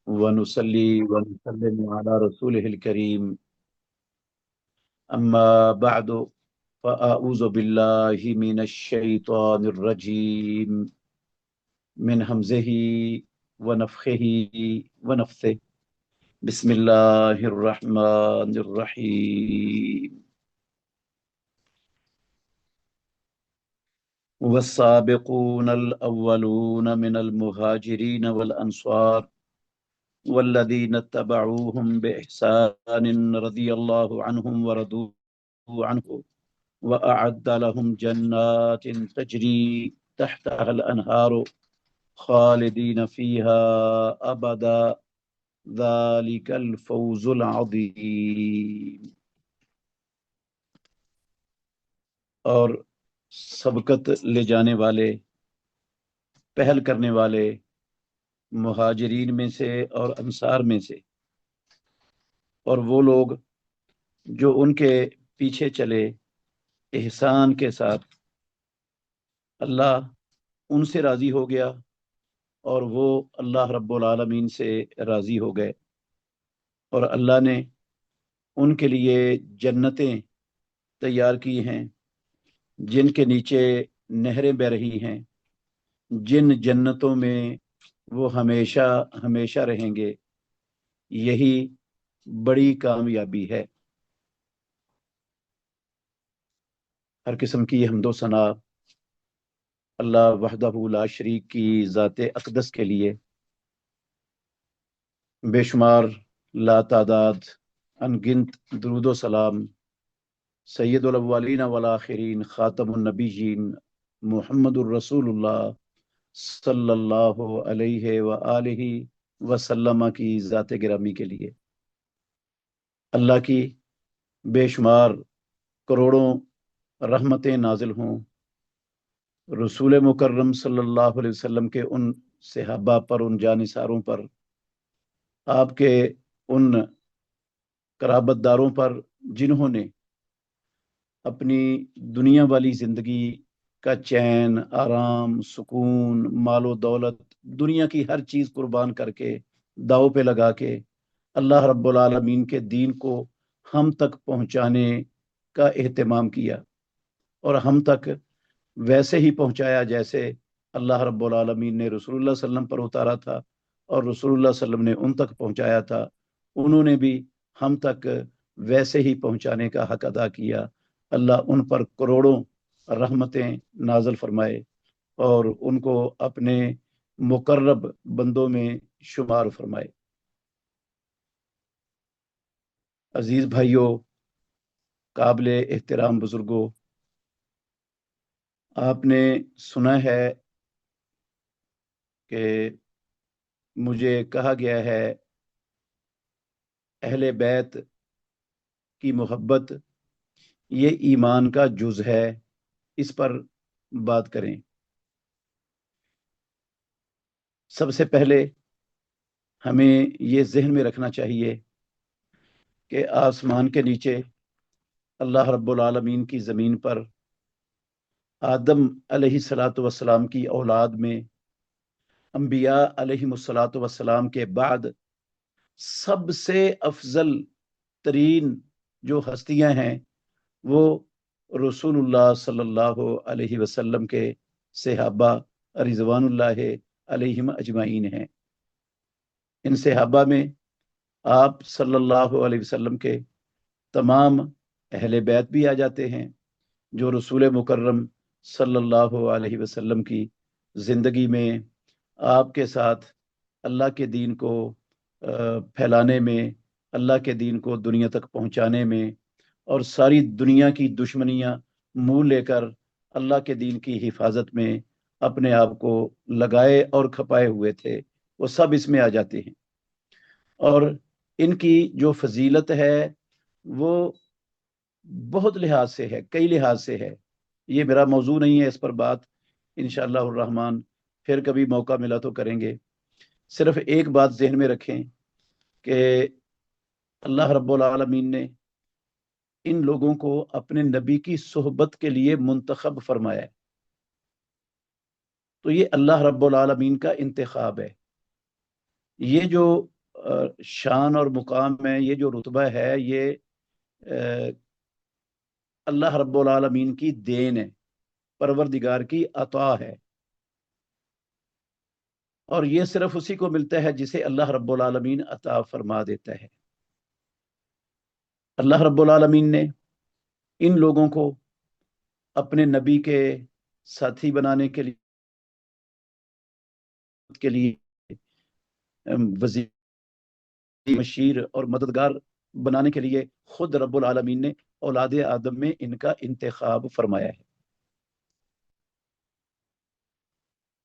ونصلي ونسلم على رسوله الكريم أما بعد فأعوذ بالله من الشيطان الرجيم من همزه ونفخه ونفثه بسم الله الرحمن الرحيم والسابقون الأولون من المهاجرين والأنصار والذين اتبعوهم بإحسان رضي الله عنهم ورضوا عنه وأعد لهم جنات تجري تحتها الأنهار خالدين فيها أبدا ذلك الفوز العظيم۔ اور سبقت لے جانے والے، پہل کرنے والے مہاجرین میں سے اور انصار میں سے، اور وہ لوگ جو ان کے پیچھے چلے احسان کے ساتھ، اللہ ان سے راضی ہو گیا اور وہ اللہ رب العالمین سے راضی ہو گئے، اور اللہ نے ان کے لیے جنتیں تیار کی ہیں جن کے نیچے نہریں بہ رہی ہیں، جن جنتوں میں وہ ہمیشہ ہمیشہ رہیں گے، یہی بڑی کامیابی ہے۔ ہر قسم کی حمد و ثنا اللہ وحدہ لا شریک کی ذات اقدس کے لیے، بے شمار لا تعداد انگنت درود و سلام سید الاولین والآخرین خاتم النبیین محمد الرسول اللہ صلی اللہ علیہ وآلہ وسلم کی ذات گرامی کے لیے۔ اللہ کی بے شمار کروڑوں رحمتیں نازل ہوں رسول مکرم صلی اللہ علیہ وسلم کے ان صحابہ پر، ان جانثاروں پر، آپ کے ان قرابت داروں پر جنہوں نے اپنی دنیا والی زندگی کا چین، آرام، سکون، مال و دولت، دنیا کی ہر چیز قربان کر کے، داؤ پہ لگا کے اللہ رب العالمین کے دین کو ہم تک پہنچانے کا اہتمام کیا، اور ہم تک ویسے ہی پہنچایا جیسے اللہ رب العالمین نے رسول اللہ صلی اللہ علیہ وسلم پر اتارا تھا، اور رسول اللہ صلی اللہ علیہ وسلم نے ان تک پہنچایا تھا۔ انہوں نے بھی ہم تک ویسے ہی پہنچانے کا حق ادا کیا۔ اللہ ان پر کروڑوں رحمتیں نازل فرمائے اور ان کو اپنے مقرب بندوں میں شمار فرمائے۔ عزیز بھائیوں، قابل احترام بزرگوں، آپ نے سنا ہے کہ مجھے کہا گیا ہے اہل بیت کی محبت یہ ایمان کا جز ہے، اس پر بات کریں۔ سب سے پہلے ہمیں یہ ذہن میں رکھنا چاہیے کہ آسمان کے نیچے اللہ رب العالمین کی زمین پر آدم علیہ الصلاۃ والسلام کی اولاد میں انبیاء علیہ الصلاۃ والسلام کے بعد سب سے افضل ترین جو ہستیاں ہیں وہ رسول اللہ صلی اللہ علیہ وسلم کے صحابہ رضوان اللہ علیہم اجمعین ہیں۔ ان صحابہ میں آپ صلی اللہ علیہ وسلم کے تمام اہل بیت بھی آ جاتے ہیں جو رسول مکرم صلی اللہ علیہ وسلم کی زندگی میں آپ کے ساتھ اللہ کے دین کو پھیلانے میں، اللہ کے دین کو دنیا تک پہنچانے میں، اور ساری دنیا کی دشمنیاں منہ لے کر اللہ کے دین کی حفاظت میں اپنے آپ کو لگائے اور کھپائے ہوئے تھے، وہ سب اس میں آ جاتے ہیں۔ اور ان کی جو فضیلت ہے وہ بہت لحاظ سے ہے، کئی لحاظ سے ہے۔ یہ میرا موضوع نہیں ہے، اس پر بات انشاءاللہ الرحمن پھر کبھی موقع ملا تو کریں گے۔ صرف ایک بات ذہن میں رکھیں کہ اللہ رب العالمین نے ان لوگوں کو اپنے نبی کی صحبت کے لیے منتخب فرمایا ہے، تو یہ اللہ رب العالمین کا انتخاب ہے۔ یہ جو شان اور مقام میں یہ جو رتبہ ہے یہ اللہ رب العالمین کی دین ہے، پروردگار کی عطا ہے، اور یہ صرف اسی کو ملتا ہے جسے اللہ رب العالمین عطا فرما دیتا ہے۔ اللہ رب العالمین نے ان لوگوں کو اپنے نبی کے ساتھی بنانے کے لیے وزیر، مشیر اور مددگار بنانے کے لیے خود رب العالمین نے اولاد آدم میں ان کا انتخاب فرمایا ہے۔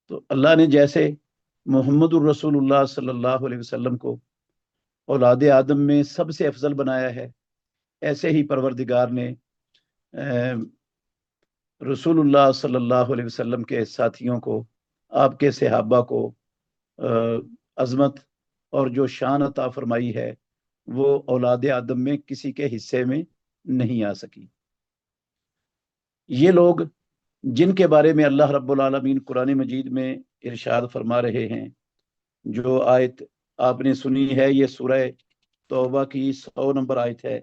تو اللہ نے جیسے محمد الرسول اللہ صلی اللہ علیہ وسلم کو اولاد آدم میں سب سے افضل بنایا ہے، ایسے ہی پروردگار نے رسول اللہ صلی اللہ علیہ وسلم کے ساتھیوں کو، آپ کے صحابہ کو عظمت اور جو شان عطا فرمائی ہے وہ اولاد آدم میں کسی کے حصے میں نہیں آ سکی۔ یہ لوگ جن کے بارے میں اللہ رب العالمین قرآن مجید میں ارشاد فرما رہے ہیں، جو آیت آپ نے سنی ہے یہ سورہ توبہ کی 100 نمبر آیت ہے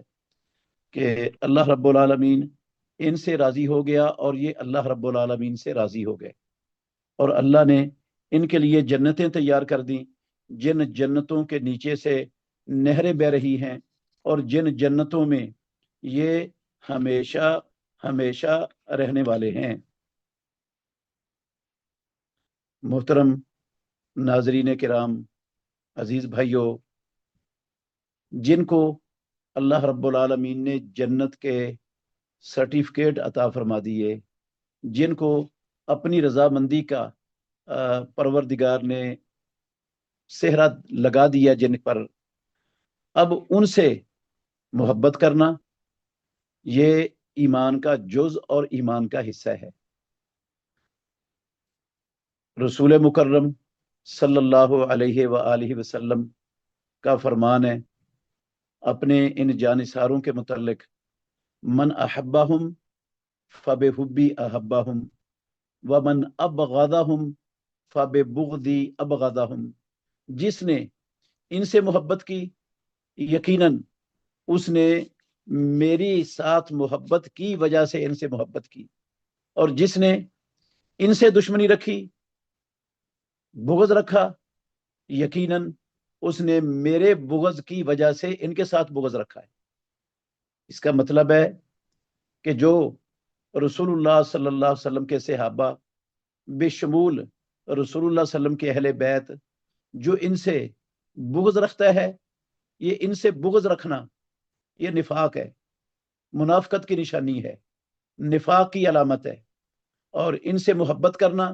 کہ اللہ رب العالمین ان سے راضی ہو گیا اور یہ اللہ رب العالمین سے راضی ہو گئے، اور اللہ نے ان کے لیے جنتیں تیار کر دیں جن جنتوں کے نیچے سے نہریں بہ رہی ہیں، اور جن جنتوں میں یہ ہمیشہ ہمیشہ رہنے والے ہیں۔ محترم ناظرین کرام، عزیز بھائیوں، جن کو اللہ رب العالمین نے جنت کے سرٹیفکیٹ عطا فرما دیے، جن کو اپنی رضامندی کا پروردگار نے صحرا لگا دیا جن پر، اب ان سے محبت کرنا یہ ایمان کا جز اور ایمان کا حصہ ہے۔ رسول مکرم صلی اللہ علیہ وآلہ وسلم کا فرمان ہے اپنے ان جانثاروں کے متعلق، من احبہم فبحبی احبہم ومن ابغضہم فببغضی ابغضہم، جس نے ان سے محبت کی یقیناً اس نے میری ساتھ محبت کی وجہ سے ان سے محبت کی، اور جس نے ان سے دشمنی رکھی، بغض رکھا، یقیناً اس نے میرے بغض کی وجہ سے ان کے ساتھ بغض رکھا ہے۔ اس کا مطلب ہے کہ جو رسول اللہ صلی اللہ علیہ وسلم کے صحابہ بشمول رسول اللہ صلی اللہ علیہ وسلم کے اہل بیت جو ان سے بغض رکھتا ہے، یہ ان سے بغض رکھنا یہ نفاق ہے، منافقت کی نشانی ہے، نفاق کی علامت ہے، اور ان سے محبت کرنا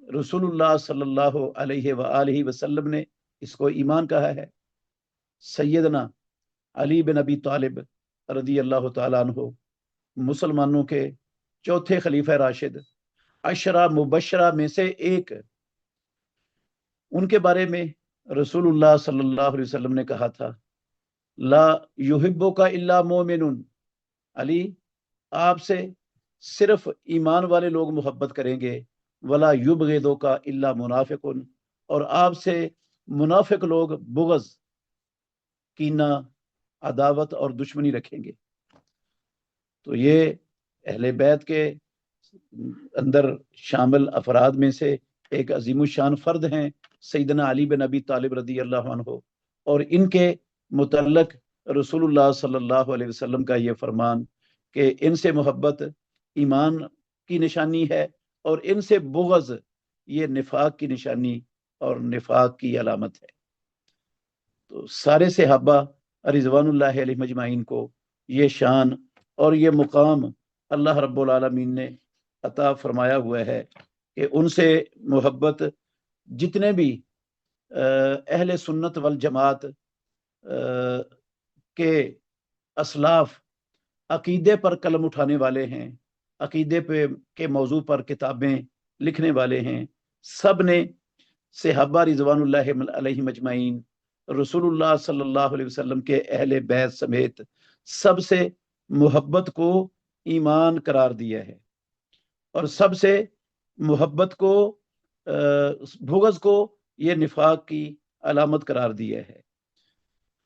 رسول اللہ صلی اللہ علیہ وآلہ وسلم نے اس کو ایمان کہا ہے۔ سیدنا علی بن ابی طالب رضی اللہ تعالیٰ عنہ مسلمانوں کے چوتھے خلیفہ راشد، عشرہ مبشرہ میں سے ایک، ان کے بارے میں رسول اللہ صلی اللہ علیہ وسلم نے کہا تھا، لا یحبک الا مومن، علی آپ سے صرف ایمان والے لوگ محبت کریں گے، ولا یبغضک الا منافق، اور آپ سے منافق لوگ بغض، کینہ، عداوت اور دشمنی رکھیں گے۔ تو یہ اہل بیت کے اندر شامل افراد میں سے ایک عظیم الشان فرد ہیں سیدنا علی بن ابی طالب رضی اللہ عنہ، اور ان کے متعلق رسول اللہ صلی اللہ علیہ وسلم کا یہ فرمان کہ ان سے محبت ایمان کی نشانی ہے اور ان سے بغض یہ نفاق کی نشانی اور نفاق کی علامت ہے۔ تو سارے صحابہ رضوان اللہ علیہ مجمعین کو یہ شان اور یہ مقام اللہ رب العالمین نے عطا فرمایا ہوا ہے کہ ان سے محبت جتنے بھی اہل سنت والجماعت کے اسلاف عقیدے پر قلم اٹھانے والے ہیں، عقیدے پہ کے موضوع پر کتابیں لکھنے والے ہیں، سب نے صحابہ رضوان اللہ علیہ مجمعین، رسول اللہ صلی اللہ علیہ وسلم کے اہل بیت سمیت سب سے محبت کو ایمان قرار دیا ہے، اور سب سے محبت کو بغض کو یہ نفاق کی علامت قرار دیا ہے.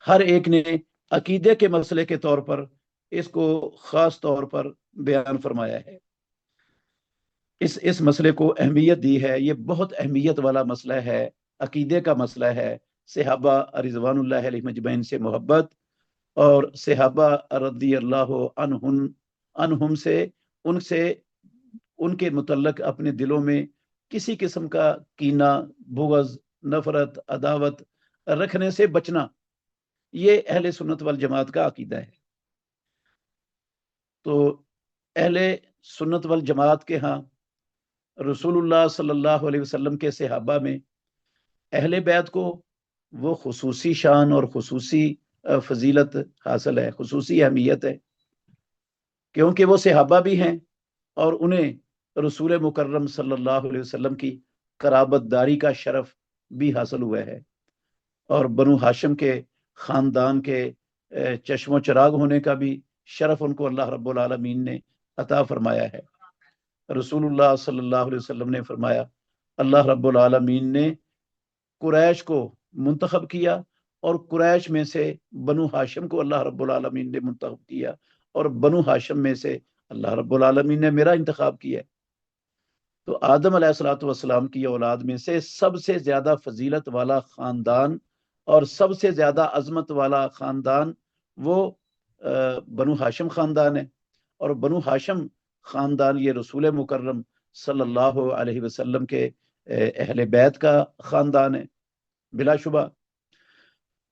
ہر ایک نے عقیدے کے مسئلے کے طور پر اس کو خاص طور پر بیان فرمایا ہے. اس مسئلے کو اہمیت دی ہے. یہ بہت اہمیت والا مسئلہ ہے، عقیدے کا مسئلہ ہے. صحابہ رضوان اللہ علیہ مجمعین سے محبت اور صحابہ رضی اللہ عنہم سے ان کے متعلق اپنے دلوں میں کسی قسم کا کینہ، بغض، نفرت، عداوت رکھنے سے بچنا، یہ اہل سنت والجماعت کا عقیدہ ہے. تو اہل سنت والجماعت کے ہاں رسول اللہ صلی اللہ علیہ وسلم کے صحابہ میں اہل بیت کو وہ خصوصی شان اور خصوصی فضیلت حاصل ہے، خصوصی اہمیت ہے، کیونکہ وہ صحابہ بھی ہیں اور انہیں رسول مکرم صلی اللہ علیہ وسلم کی قرابت داری کا شرف بھی حاصل ہوا ہے، اور بنو ہاشم کے خاندان کے چشم و چراغ ہونے کا بھی شرف ان کو اللہ رب العالمین نے عطا فرمایا ہے. رسول اللہ صلی اللہ علیہ وسلم نے فرمایا، اللہ رب العالمین نے قریش کو منتخب کیا، اور قریش میں سے بنو ہاشم کو اللہ رب العالمین نے منتخب کیا، اور بنو ہاشم میں سے اللہ رب العالمین نے میرا انتخاب کیا. تو آدم علیہ الصلوۃ والسلام کی اولاد میں سے سب سے زیادہ فضیلت والا خاندان اور سب سے زیادہ عظمت والا خاندان وہ بنو ہاشم خاندان ہے. اور بنو ہاشم خاندان یہ رسول مکرم صلی اللہ علیہ وسلم کے اہل بیت کا خاندان ہے بلا شبہ.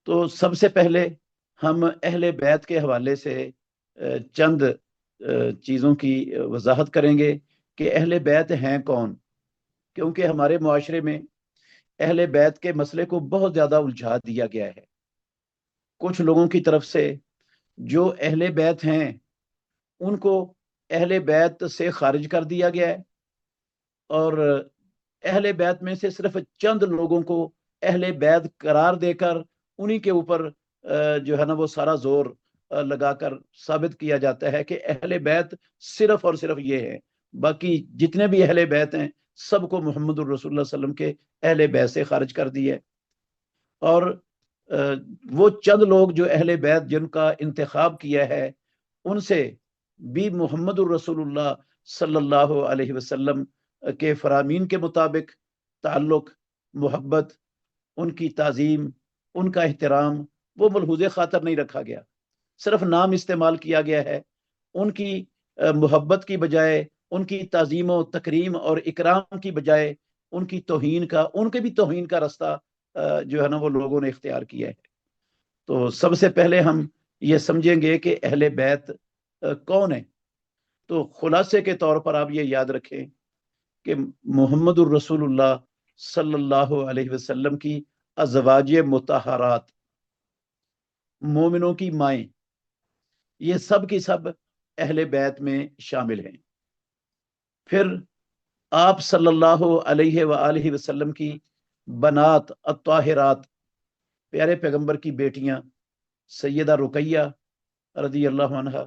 تو سب سے پہلے ہم اہل بیت کے حوالے سے چند چیزوں کی وضاحت کریں گے کہ اہل بیت ہیں کون، کیونکہ ہمارے معاشرے میں اہل بیت کے مسئلے کو بہت زیادہ الجھا دیا گیا ہے. کچھ لوگوں کی طرف سے جو اہل بیت ہیں ان کو اہل بیت سے خارج کر دیا گیا ہے، اور اہل بیت میں سے صرف چند لوگوں کو اہل بیت قرار دے کر انہی کے اوپر جو ہے نا وہ سارا زور لگا کر ثابت کیا جاتا ہے کہ اہل بیت صرف اور صرف یہ ہے. باقی جتنے بھی اہل بیت ہیں سب کو محمد الرسول اللہ صلی اللہ علیہ وسلم کے اہل بیت سے خارج کر دیا ہے. اور وہ چند لوگ جو اہل بیت جن کا انتخاب کیا ہے ان سے بھی محمد الرسول اللہ صلی اللہ علیہ وسلم کے فرامین کے مطابق تعلق، محبت، ان کی تعظیم، ان کا احترام وہ ملحوظ خاطر نہیں رکھا گیا. صرف نام استعمال کیا گیا ہے. ان کی محبت کی بجائے، ان کی تعظیم و تکریم اور اکرام کی بجائے ان کی توہین کا، ان کے بھی توہین کا راستہ جو ہے نا وہ لوگوں نے اختیار کیا ہے. تو سب سے پہلے ہم یہ سمجھیں گے کہ اہل بیت کون ہے. تو خلاصے کے طور پر آپ یہ یاد رکھیں کہ محمد الرسول اللہ صلی اللہ علیہ وسلم کی ازواج مطہرات، مومنوں کی مائیں، یہ سب کی سب اہل بیت میں شامل ہیں. پھر آپ صلی اللہ علیہ وآلہ وسلم کی بنات الطاہرات، پیارے پیغمبر کی بیٹیاں سیدہ رقیہ رضی اللہ عنہا،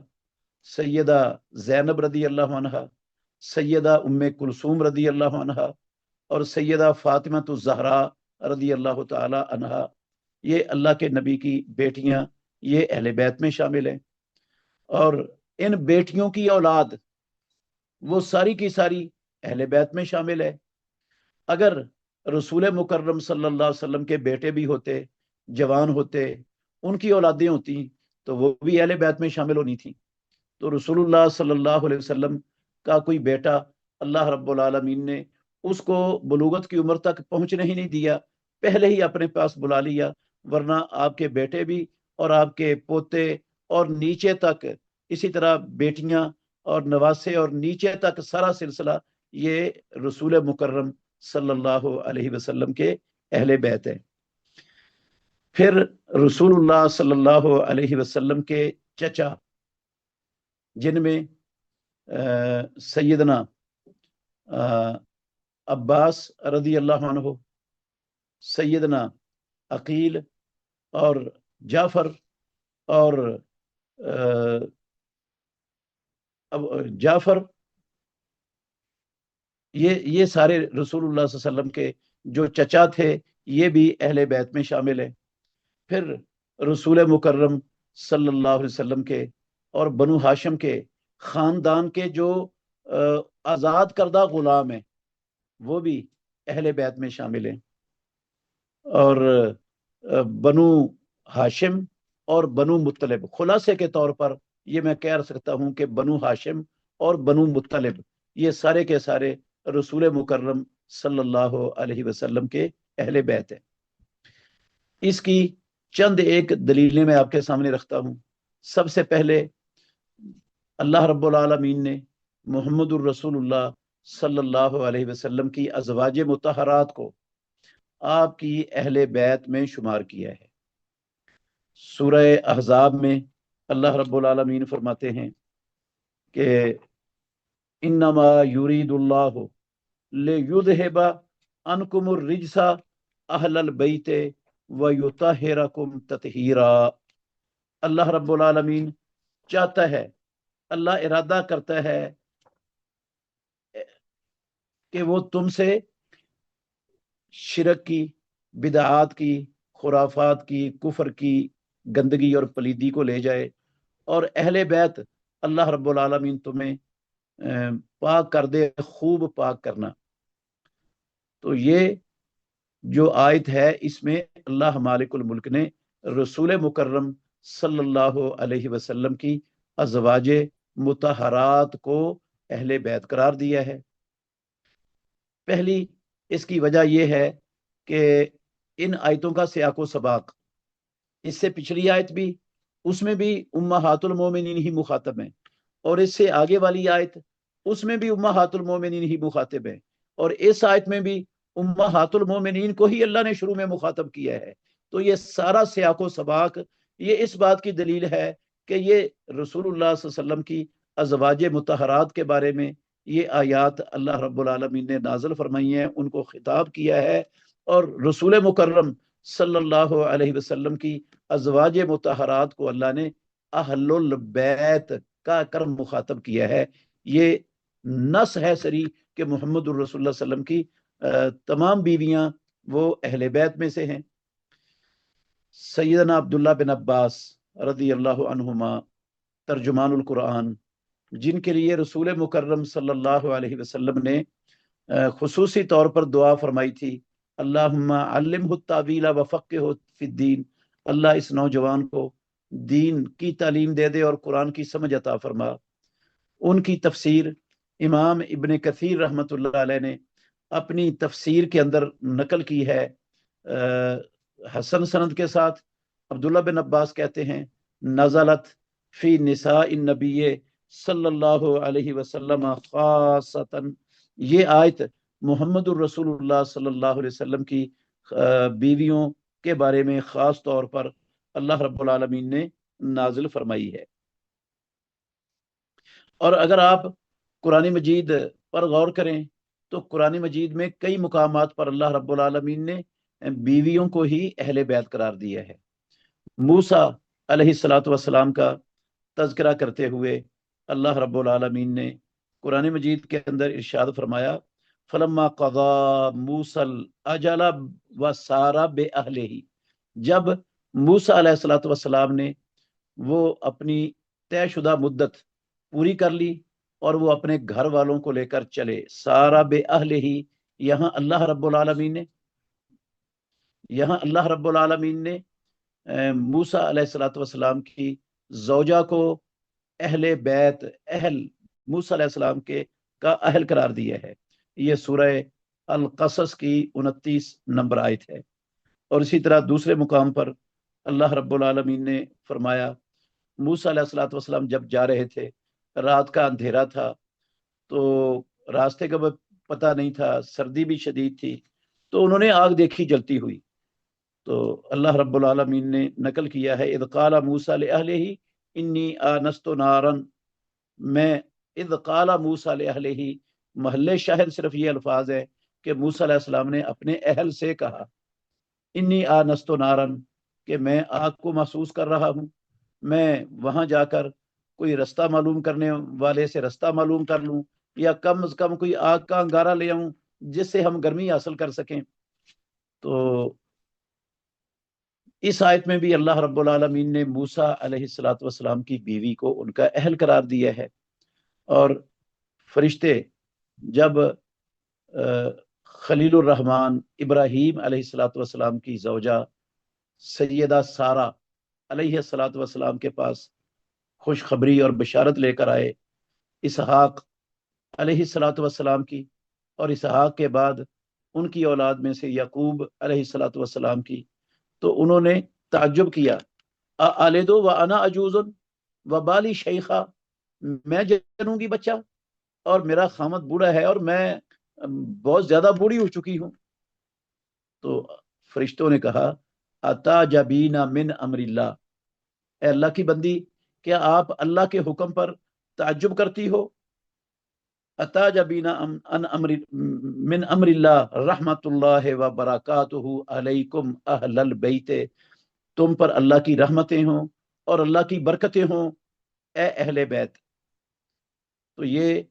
سیدہ زینب رضی اللہ عنہا، سیدہ ام کلثوم رضی اللہ عنہا، اور سیدہ فاطمہ الزہرا رضی اللہ تعالی عنہا، یہ اللہ کے نبی کی بیٹیاں یہ اہل بیت میں شامل ہیں. اور ان بیٹیوں کی اولاد وہ ساری کی ساری اہل بیت میں شامل ہے. اگر رسول مکرم صلی اللہ علیہ وسلم کے بیٹے بھی ہوتے، جوان ہوتے، ان کی اولادیں ہوتی تو وہ بھی اہل بیت میں شامل ہونی تھی. تو رسول اللہ صلی اللہ علیہ وسلم کا کوئی بیٹا اللہ رب العالمین نے اس کو بلوغت کی عمر تک پہنچنے ہی نہیں دیا، پہلے ہی اپنے پاس بلا لیا. ورنہ آپ کے بیٹے بھی اور آپ کے پوتے اور نیچے تک، اسی طرح بیٹیاں اور نواسے اور نیچے تک سارا سلسلہ یہ رسول مکرم صلی اللہ علیہ وسلم کے اہل بیت ہے. پھر رسول اللہ صلی اللہ علیہ وسلم کے چچا، جن میں سیدنا عباس رضی اللہ عنہ، سیدنا عقیل اور جعفر اور جعفر، یہ سارے رسول اللہ صلی اللہ علیہ وسلم کے جو چچا تھے یہ بھی اہل بیت میں شامل ہے۔ پھر رسول مکرم صلی اللہ علیہ وسلم کے اور بنو ہاشم کے خاندان کے جو آزاد کردہ غلام ہیں وہ بھی اہل بیت میں شامل ہیں۔ اور بنو ہاشم اور بنو مطلب، خلاصے کے طور پر یہ میں کہہ سکتا ہوں کہ بنو ہاشم اور بنو مطلب یہ سارے کے سارے رسول مکرم صلی اللہ علیہ وسلم کے اہل بیت ہیں۔ اس کی چند ایک دلیلیں میں آپ کے سامنے رکھتا ہوں۔ سب سے پہلے اللہ رب العالمین نے محمد الرسول اللہ صلی اللہ علیہ وسلم کی ازواج مطہرات کو آپ کی اہل بیت میں شمار کیا ہے۔ سورہ احزاب میں اللہ رب العالمین فرماتے ہیں کہ انما یرید اللہ لیذھب عنکم الرجس اہل البیت ویطہرکم تطہیرا۔ اللہ رب العالمین چاہتا ہے، اللہ ارادہ کرتا ہے کہ وہ تم سے شرک کی، بدعات کی، خرافات کی، کفر کی گندگی اور پلیدی کو لے جائے، اور اہل بیت اللہ رب العالمین تمہیں پاک کر دے، خوب پاک کرنا۔ تو یہ جو آیت ہے اس میں اللہ مالک الملک نے رسول مکرم صلی اللہ علیہ وسلم کی ازواج مطہرات کو اہل بیت قرار دیا ہے۔ پہلی اس کی وجہ یہ ہے کہ ان آیتوں کا سیاق و سباق، اس سے پچھلی آیت بھی، اس میں بھی امہات المومنین ہی مخاطب ہیں، اور اس سے آگے والی آیت اس میں بھی امہات المومنین ہی مخاطب ہیں، اور اس آیت میں بھی امہات المومنین کو ہی اللہ نے شروع میں مخاطب کیا ہے۔ تو یہ سارا سیاق و سباق یہ اس بات کی دلیل ہے کہ یہ رسول اللہ صلی اللہ علیہ وسلم کی ازواج مطہرات کے بارے میں یہ آیات اللہ رب العالمین نے نازل فرمائی ہیں، ان کو خطاب کیا ہے، اور رسول مکرم صلی اللہ علیہ وسلم کی ازواج مطہرات کو اللہ نے اہل البیت کا کر مخاطب کیا ہے۔ یہ نص ہے صریح کہ محمد الرسول اللہ صلی اللہ علیہ وسلم کی تمام بیویاں وہ اہل بیت میں سے ہیں۔ سیدنا عبداللہ بن عباس رضی اللہ عنہما ترجمان القرآن، جن کے لیے رسول مکرم صلی اللہ علیہ وسلم نے خصوصی طور پر دعا فرمائی تھی، اللہم علمہ التاویل وفقہہ فی الدین، اللہ اس نوجوان کو دین کی تعلیم دے دے اور قرآن کی سمجھ عطا فرما۔ ان کی تفسیر امام ابن کثیر رحمۃ اللہ علیہ نے اپنی تفسیر کے اندر نقل کی ہے حسن سند کے ساتھ۔ عبداللہ بن عباس کہتے ہیں نزلت فی نساء النبی صلی اللہ علیہ وسلم خاصتاً، یہ آیت محمد الرسول اللہ صلی اللہ علیہ وسلم کی بیویوں کے بارے میں خاص طور پر اللہ رب العالمین نے نازل فرمائی ہے۔ اور اگر آپ قرآن مجید پر غور کریں تو قرآن مجید میں کئی مقامات پر اللہ رب العالمین نے بیویوں کو ہی اہل بیت قرار دیا ہے۔ موسیٰ علیہ السلام کا تذکرہ کرتے ہوئے اللہ رب العالمین نے قرآن مجید کے اندر ارشاد فرمایا فلما قضا موسیٰ الاجل وسار بأہلہ، جب موسیٰ علیہ السلام نے وہ اپنی طے شدہ مدت پوری کر لی اور وہ اپنے گھر والوں کو لے کر چلے، سارا بأہلہ، یہاں اللہ رب العالمین نے موسیٰ علیہ السلام کی زوجہ کو اہل بیت، اہل موسیٰ علیہ السلام کے کا اہل قرار دیا ہے۔ یہ سورہ القصص کی 29 نمبر آیت ہے۔ اور اسی طرح دوسرے مقام پر اللہ رب العالمین نے فرمایا موسیٰ علیہ السلام جب جا رہے تھے، رات کا اندھیرا تھا، تو راستے کا پتہ نہیں تھا، سردی بھی شدید تھی، تو انہوں نے آگ دیکھی جلتی ہوئی، تو اللہ رب العالمین نے نقل کیا ہے اذ قال موسیٰ لأہلہ انی آنست نارا، میں اذ قال موسیٰ لأہلہ، محل شاہد صرف یہ الفاظ ہے کہ موسیٰ علیہ السلام نے اپنے اہل سے کہا انی آنست نارا، کہ میں آگ کو محسوس کر رہا ہوں، میں وہاں جا کر کوئی رستہ معلوم کرنے والے سے رستہ معلوم کر لوں، یا کم از کم کوئی آگ کا انگارہ لے آؤں جس سے ہم گرمی حاصل کر سکیں۔ تو इस आयत में भी अल्लाह रब्बुल आलमीन ने मूसा अलैहिस्सलातु वस्सलाम की बीवी को उनका अहल करार दिया है। और फरिश्ते जब खलीलुर रहमान इब्राहीम अलैहिस्सलातु वस्सलाम की ज़ौजा सैयदा सारा अलैहिस्सलातु वस्सलाम के पास खुशखबरी और बशारत लेकर आए इसहाक अलैहिस्सलातु वस्सलाम की, और इसहाक के बाद उनकी औलाद में से यकूब अलैहिस्सलातु वस्सलाम की, तो उन्होंने ताज्जुब किया, आलिदो व अना अजूजुन व बाली शेखा, मैं जनूंगी बच्चा और मेरा खामद बूढ़ा है और मैं बहुत ज्यादा बूढ़ी हो चुकी हूँ। तो फरिश्तों ने कहा, अता जबीना मिन अमरिल्लाह, ए अल्लाह की बंदी, क्या आप अल्लाह के हुक्म पर ताज्जुब करती हो? अता जबीना अन अमरि मिन अमरिल्लाह रहमतुल्लाह व बरकातुहु अलैकुम अहलल बैत, तुम पर अल्लाह की रहमतें हों और अल्लाह की बरकतें हों ए अहले बैत। तो ये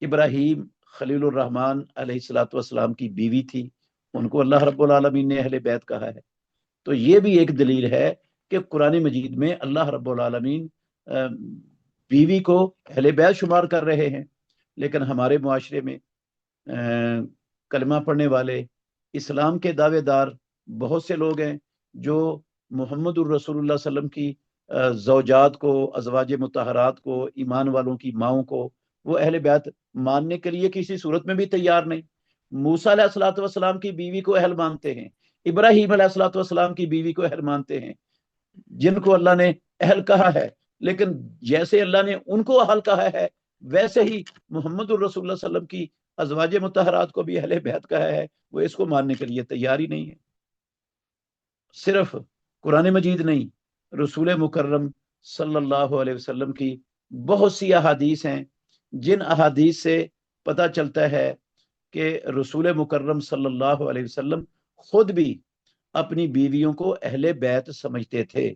इब्राहीम खलीलुर रहमान अलैहिस्सलातु वस्सलाम की बीवी थी, उनको अल्लाह रब्बुल आलमीन ने अहले बैत कहा है। तो ये भी एक दलील है कि कुरान मजीद में अल्लाह रब्बुल आलमीन बीवी को अहले बैत शुमार कर रहे हैं। लेकिन हमारे मुआशरे में कलमा पढ़ने वाले इस्लाम के दावेदार बहुत से लोग हैं जो मुहम्मदुर रसूलुल्लाह सल्लम की ज़ौजात को, अज़वाज मुतहरात को, ईमान वालों की माओं को वो अहले बैत मानने के लिए किसी सूरत में भी तैयार नहीं। मूसा अलैहिस्सलातु वस्सलाम की बीवी को अहल मानते हैं, इब्राहीम अलैहिस्सलातु वस्सलाम की बीवी को अहल मानते हैं, जिनको अल्लाह ने अहल कहा है। लेकिन जैसे अल्लाह ने उनको अहल कहा है, वैसे ही मोहम्मद रसूलुल्लाह सल्लम की अज़वाज मुतहरात को भी अहले बैत कहा है, वो इसको मानने के लिए तैयार ही नहीं है। सिर्फ कुरान मजीद नहीं, रसूल मुकर्रम सल्लल्लाहु अलैहि वसल्लम की बहुत सी अहादीस हैं, जिन अहादीस से पता चलता है कि रसूल मुकर्रम सल्लल्लाहु अलैहि वसल्लम खुद भी अपनी बीवियों को अहले बैत समझते थे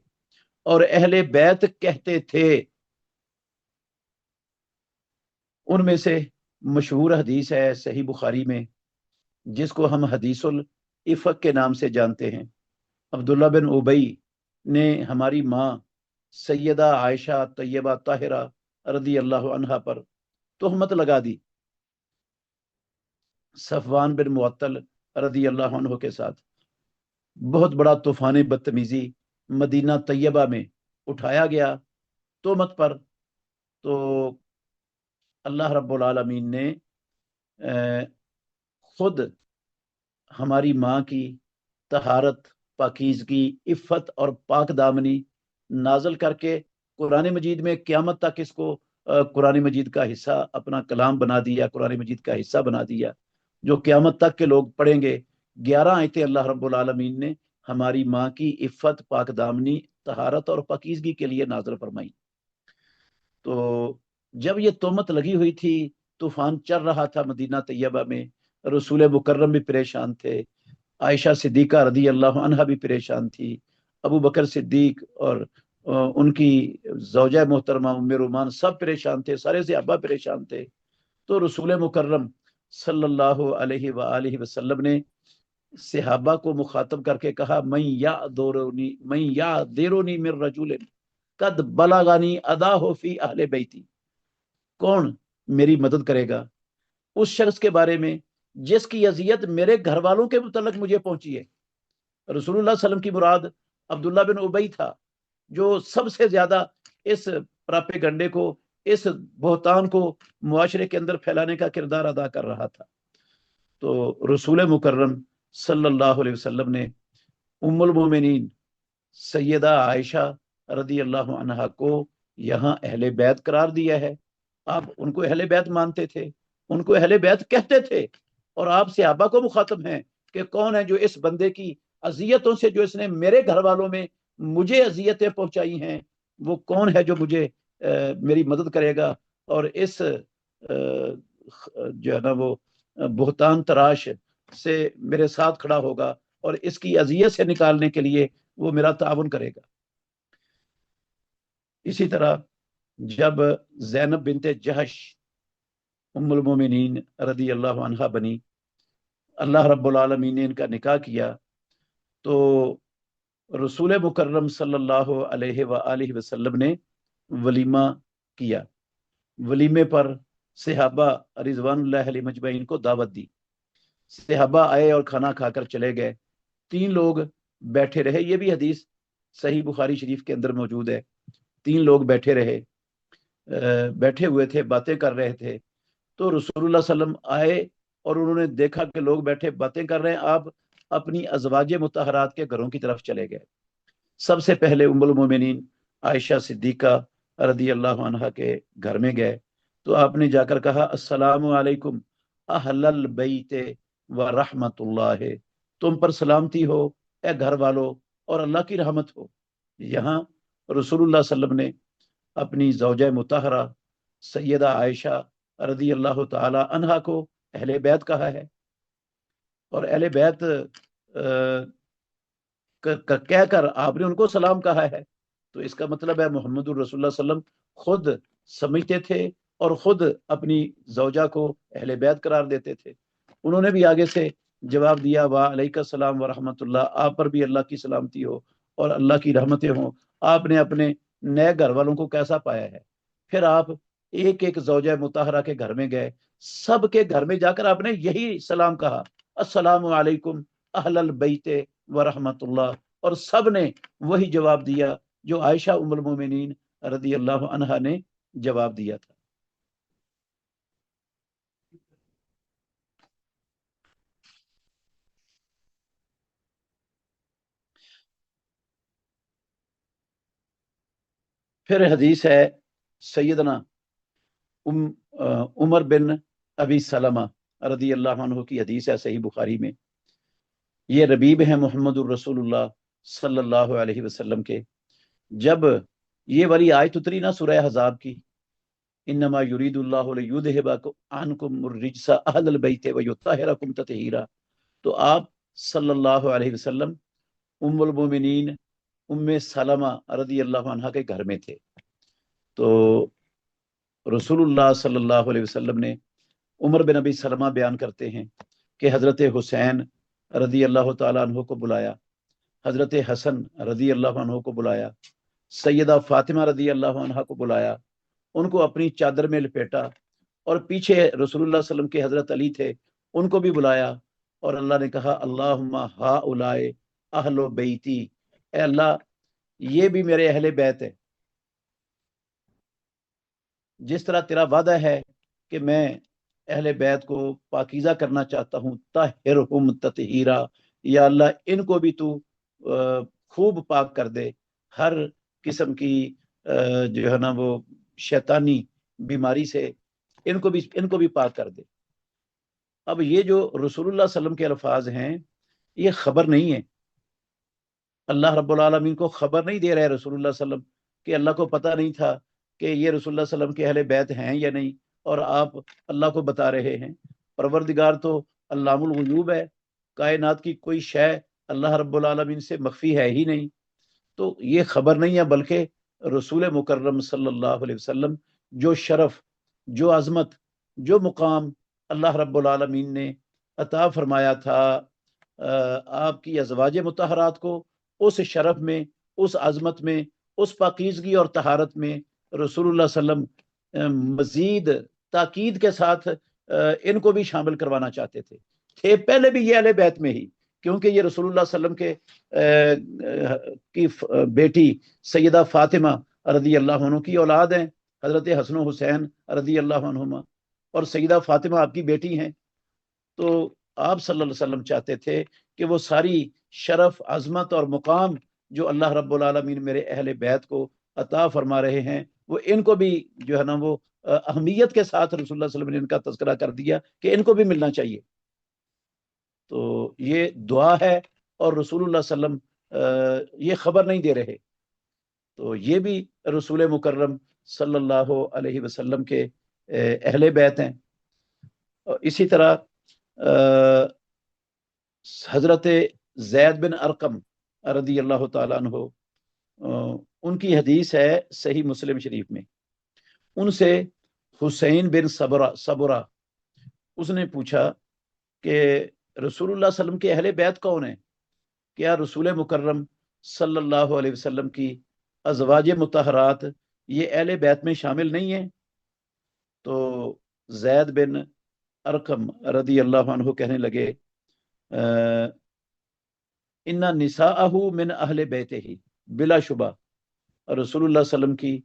और अहले बैत कहते थे। उनमें से मशहूर हदीस है सही बुखारी में, जिसको हम हदीसुल इफ़क के नाम से जानते हैं। अब्दुल्ला बिन उबई ने हमारी माँ सैयदा आयशा तैयबा ताहिरा रदी अल्लाह अन्हा पर तोहमत लगा दी, सफवान बिन मुअत्तल रदी अल्लाह अन्हु के साथ बहुत बड़ा तूफान बदतमीजी मदीना तैयबा में उठाया गया तोहमत पर। तो अल्लाह रब्बुल आलमीन ने खुद हमारी माँ की तहारत, पाकीज़गी, इफ़्फ़त और पाक दामनी नाजल करके कुरान मजीद में क़यामत तक इसको कुरान मजीद का हिस्सा, अपना कलाम बना दिया, कुरान मजीद का हिस्सा बना दिया, जो क़यामत तक के लोग पढ़ेंगे। 11 आयतें अल्लाह रब्बुल आलमीन ने हमारी माँ की इफ़्फ़त, पाक दामनी, तहारत और पाकीज़गी के लिए नाजल फरमाई। तो जब ये तोहमत लगी हुई थी, तूफान चल रहा था मदीना तैयबा में, रसूल मुकर्रम भी परेशान थे, आयशा सिद्दीका रदी अल्लाह अन्हा भी परेशान थी, अबू बकर सिद्दीक और उनकी ज़ौजा मोहतरमा उम्मे रुमान सब परेशान थे, सारे सहाबा परेशान थे। तो रसूल मुकर्रम सल्लल्लाहु अलैहि वसल्लम ने सहाबा को मुखातब करके कहा, मैं या देरोनी मिर रजुलिन कद बलागानी अदा हो फी अहले बैती, कौन मेरी मदद करेगा उस शख्स के बारे में जिसकी अजियत मेरे घर वालों के मुतल्लिक मुझे पहुंची है। रसूलुल्लाह सल्लम की मुराद अब्दुल्ला बिन उबई था, जो सबसे ज्यादा इस प्रापेगंडे को, इस बोहतान को मुआशरे के अंदर फैलाने का किरदार अदा कर रहा था। तो रसूल मुकर्रम सल्लल्लाहु अलैहि वसल्लम ने उम्मुल मोमिनीन सैयदा आयशा रदी अल्लाह अन्हा को यहाँ अहले बैत करार दिया है। आप उनको अहले बैत मानते थे, उनको अहले बैत कहते थे, और आप सहाबा को मुखातब हैं कि कौन है जो इस बंदे की अजियतों से, जो इसने मेरे घर वालों में मुझे अजियतें पहुंचाई हैं, वो कौन है जो मुझे मेरी मदद करेगा और इस जो है ना वो बुहतान तराश से मेरे साथ खड़ा होगा और इसकी अजियत से निकालने के लिए वो मेरा ताउन करेगा। इसी तरह जब ज़ैनब बिनते जहश उम्मुल मोमिनीन रदी अल्लाह अन्हा बनी, अल्लाह रब्बुल आलमीन ने इनका निकाह किया तो रसूल मुकर्रम सल्लल्लाहु अलैहि वआलिहि वसल्लम ने वलीमा किया। वलीमे पर सहाबा रिजवानुल्लाह अलैहिम अजमईन को दावत दी। सहाबा आए और खाना खाकर चले गए। 3 लोग बैठे रहे। ये भी हदीस सही बुखारी शरीफ के अंदर मौजूद है। 3 लोग बैठे रहे, बैठे हुए थे, बातें कर रहे थे। तो रसूलुल्लाह सल्लम आए और उन्होंने देखा कि लोग बैठे बातें कर रहे हैं। आप अपनी अज़वाजे मुतहरात के घरों की तरफ चले गए। सबसे पहले उम्मुल मोमिनीन आयशा सिद्दीका रदी अल्लाह अन्हा के घर में गए। तो आपने जाकर कहा, अस्सलामु अलैकुम अहलल बैते व रहमतुल्लाह, तुम पर सलामती हो ए घर वालों और अल्लाह की रहमत हो। यहाँ रसूलुल्लाह सल्लम ने अपनी ज़ौजा मुतहरा सैयदा आयशा रदी अल्लाह ताला अन्हा को अहले बैत कहा है। और अहले बैत कहकर आपने उनको सलाम कहा है। तो इसका मतलब है मोहम्मदुर रसूलुल्लाह सल्लम खुद समझते थे और खुद अपनी ज़ौजा को अहले बैत करार देते थे। उन्होंने भी आगे से जवाब दिया, वाह अलैका सलाम व रहमतुल्लाह, आप पर भी अल्लाह की सलामती हो और अल्लाह की रहमतें हों। आपने अपने नए घर वालों को कैसा पाया है। फिर आप एक एक ज़ौजा मुताहरा के घर में गए। सबके घर में जाकर आपने यही सलाम कहा, अस्सलामु अलैकुम अहलल बैते व रहमतुल्लाह, और सब ने वही जवाब दिया जो आयशा उम्मुल मोमिनीन रदी अल्लाह अन्हा ने जवाब दिया था। फिर हदीस है सैयदना उम उमर बिन अबी सलमा रदी अल्लाह अन्हु की हदीस है सही बुखारी में। ये रबीब है मोहम्मदुर रसूलुल्लाह सल्लल्लाहु अलैहि वसल्लम के। जब ये वाली आयत उतरी ना सूरह हज़ाब की, इन्नमा युरीदुल्लाहु लियुज़हिबकुम अन्कुम रिज्सा अहलल बैति व युत्तहिरकुम तत्हीरा, तो आप सल्लल्लाहु अलैहि वसल्लम उम्मुल मोमिनीन उम्मे सलमा रदी अल्लाह अन्हा के घर में थे। तो रसूलुल्लाह सल्लल्लाहु अलैहि वसल्लम ने, उमर बिन अबी सलमा बयान करते हैं कि हज़रत हुसैन रदी अल्लाह ताला अन्हु को बुलाया, हज़रत हसन रदी अल्लाह अन्हु को बुलाया, सैयदा फातिमा रदी अल्लाह अन्हा को बुलाया, उनको अपनी चादर में लपेटा, और पीछे रसूलुल्लाह सल्लम के हज़रत अली थे, उनको भी बुलाया। और अल्लाह ने कहा, अल्लाहुम्मा हाउलाए अहलो बैती, ए अल्लाह ये भी मेरे अहले बैत है। जिस तरह तेरा वादा है कि मैं अहले बैत को पाकीज़ा करना चाहता हूँ, ताहिरहुम ततहीरा, या अल्लाह इनको भी तू खूब पाक कर दे, हर किस्म की जो है ना वो शैतानी बीमारी से इनको भी पाक कर दे। अब ये जो रसूलुल्लाह सल्लम के अल्फाज हैं, ये खबर नहीं है। अल्लाह रब्बुल आलमीन को खबर नहीं दे रहे रसूलुल्लाह सल्लम, कि अल्लाह को पता नहीं था कि ये रसूलुल्लाह सल्लम के अहले बैत हैं या नहीं, और आप अल्लाह को बता रहे हैं। परवरदिगार तो अल्लामुल गुयूब है, कायनात की कोई शय अल्लाह रब्बुल आलमीन से मख्फी है ही नहीं। तो ये खबर नहीं है, बल्कि रसूल मुकर्रम सल्लल्लाहु अलैहि वसल्लम जो शरफ, जो अजमत, जो मुकाम अल्लाह रब्बुल आलमीन ने अता फरमाया था आपकी अज़वाज मुतहरात को, उस शरफ में, उस अजमत में, उस पाकीज़गी और तहारत में रसूलुल्लाह सल्लम मजीद ताकीद के साथ इनको भी शामिल करवाना चाहते थे पहले भी ये अहले बैत में ही, क्योंकि ये रसूलुल्लाह सल्लम के की बेटी सैयदा फातिमा रदी अल्लाह अन्हा की औलाद हैं, हजरत हसन हुसैन रदी अल्लाह अन्हुमा, और सैयदा फातिमा आपकी बेटी हैं। तो आप सल्लल्लाहु अलैहि वसल्लम चाहते थे कि वो सारी शरफ, अजमत और मुकाम जो अल्लाह रब्बुल आलमीन मेरे अहले बैत को अता फरमा रहे हैं, वो इनको भी जो है ना वो अहमियत के साथ रसूलुल्लाह सल्लल्लाहु अलैहि वसल्लम ने इनका तज़किरा कर दिया कि इनको भी मिलना चाहिए। तो ये दुआ है, और रसूलुल्लाह सल्लम ये खबर नहीं दे रहे। तो ये भी रसूल मुकर्रम सल्लल्लाहु अलैहि वसल्लम के अहले बैत हैं। और इसी तरह हजरत जैद बिन अरकम रदी अल्लाह ताला अन्हु, उनकी हदीस है सही मुस्लिम शरीफ में। उनसे हुसैन बिन सबरा सबरा उसने पूछा कि रसूलुल्लाह सल्लल्लाहु अलैहि वसल्लम के अहले बैत कौन है? क्या रसूल मुकर्रम सल्लल्लाहु अलैहि वसल्लम की अज़वाज मुतहरात ये अहले बैत में शामिल नहीं है? तो जैद बिन अरकम रदी अल्लाह अन्हु कहने लगे, इन्ना निसाअहु मिन अहले बैते ही, बिला शुबा रसूलुल्लाह सल्लम की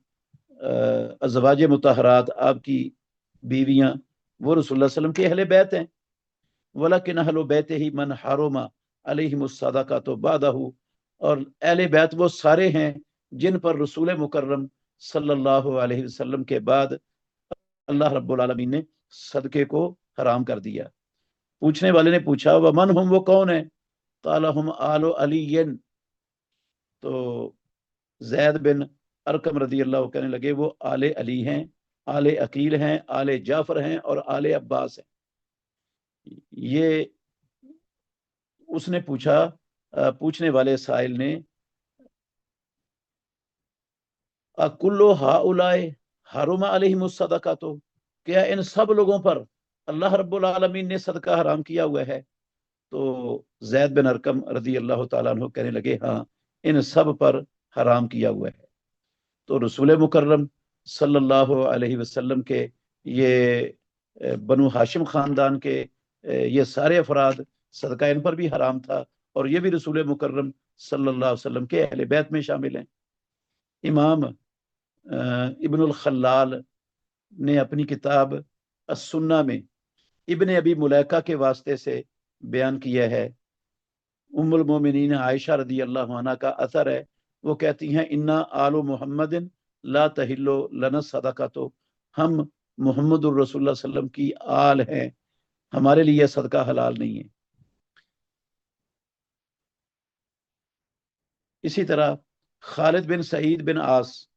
अज़वाज मुतहरात, आपकी बीवियां, वो रसूलुल्लाह सल्लम के अहले बैत हैं। वलाकिन अहले बैते ही मन हरमा अलैहिमुस सदाक़ातु बादहु, और अहले बैत वो सारे हैं जिन पर रसूल मुकर्रम सल्लल्लाहु अलैहि वसल्लम के बाद अल्लाह रब्बुल आलमीन ने सदके को हराम कर दिया। पूछने वाले ने पूछा, वमन हम, वो कौन है? काला हम आलो अलीयन। तो जैद बिन अरकम रदी अल्लाह कहने लगे, वो आले अली हैं, आले अकील हैं, आले जाफर हैं और आले अब्बास हैं। ये उसने पूछा, पूछने वाले साइल ने, अकुल्लो हाउलाए हरुमा अलैहिमुस सदकातो, क्या इन सब लोगों पर अल्लाह रब्बुल आलमीन ने सदका हराम किया हुआ है? तो जैद बिन अरकम रदी अल्लाह तआला अन्हु कहने लगे, हाँ, इन सब पर हराम किया हुआ है। तो रसूल मुकर्रम सल्लल्लाहु अलैहि वसल्लम के ये बनु हाशिम खानदान के ये सारे अफराद, सदका इन पर भी हराम था, और ये भी रसूल मुकर्रम सल्लल्लाहु अलैहि वसल्लम के अहले बैत में शामिल हैं। इमाम इब्नुल खल्लाल ने अपनी किताब अस्सुन्ना में इब्ने अबी मुलैका के वास्ते से बयान किया है। उम्मुल मोमिनीन आयशा रदी अल्लाह अन्हा का असर है, वो कहती हैं, इन्ना आलु मुहम्मदिन ला तहिल्लो लना सदका, तो हम मुहम्मदुर रसूलुल्लाह सल्लम की आल हैं, हमारे लिए सदका हलाल नहीं है। इसी तरह खालिद बिन सईद बिन आस,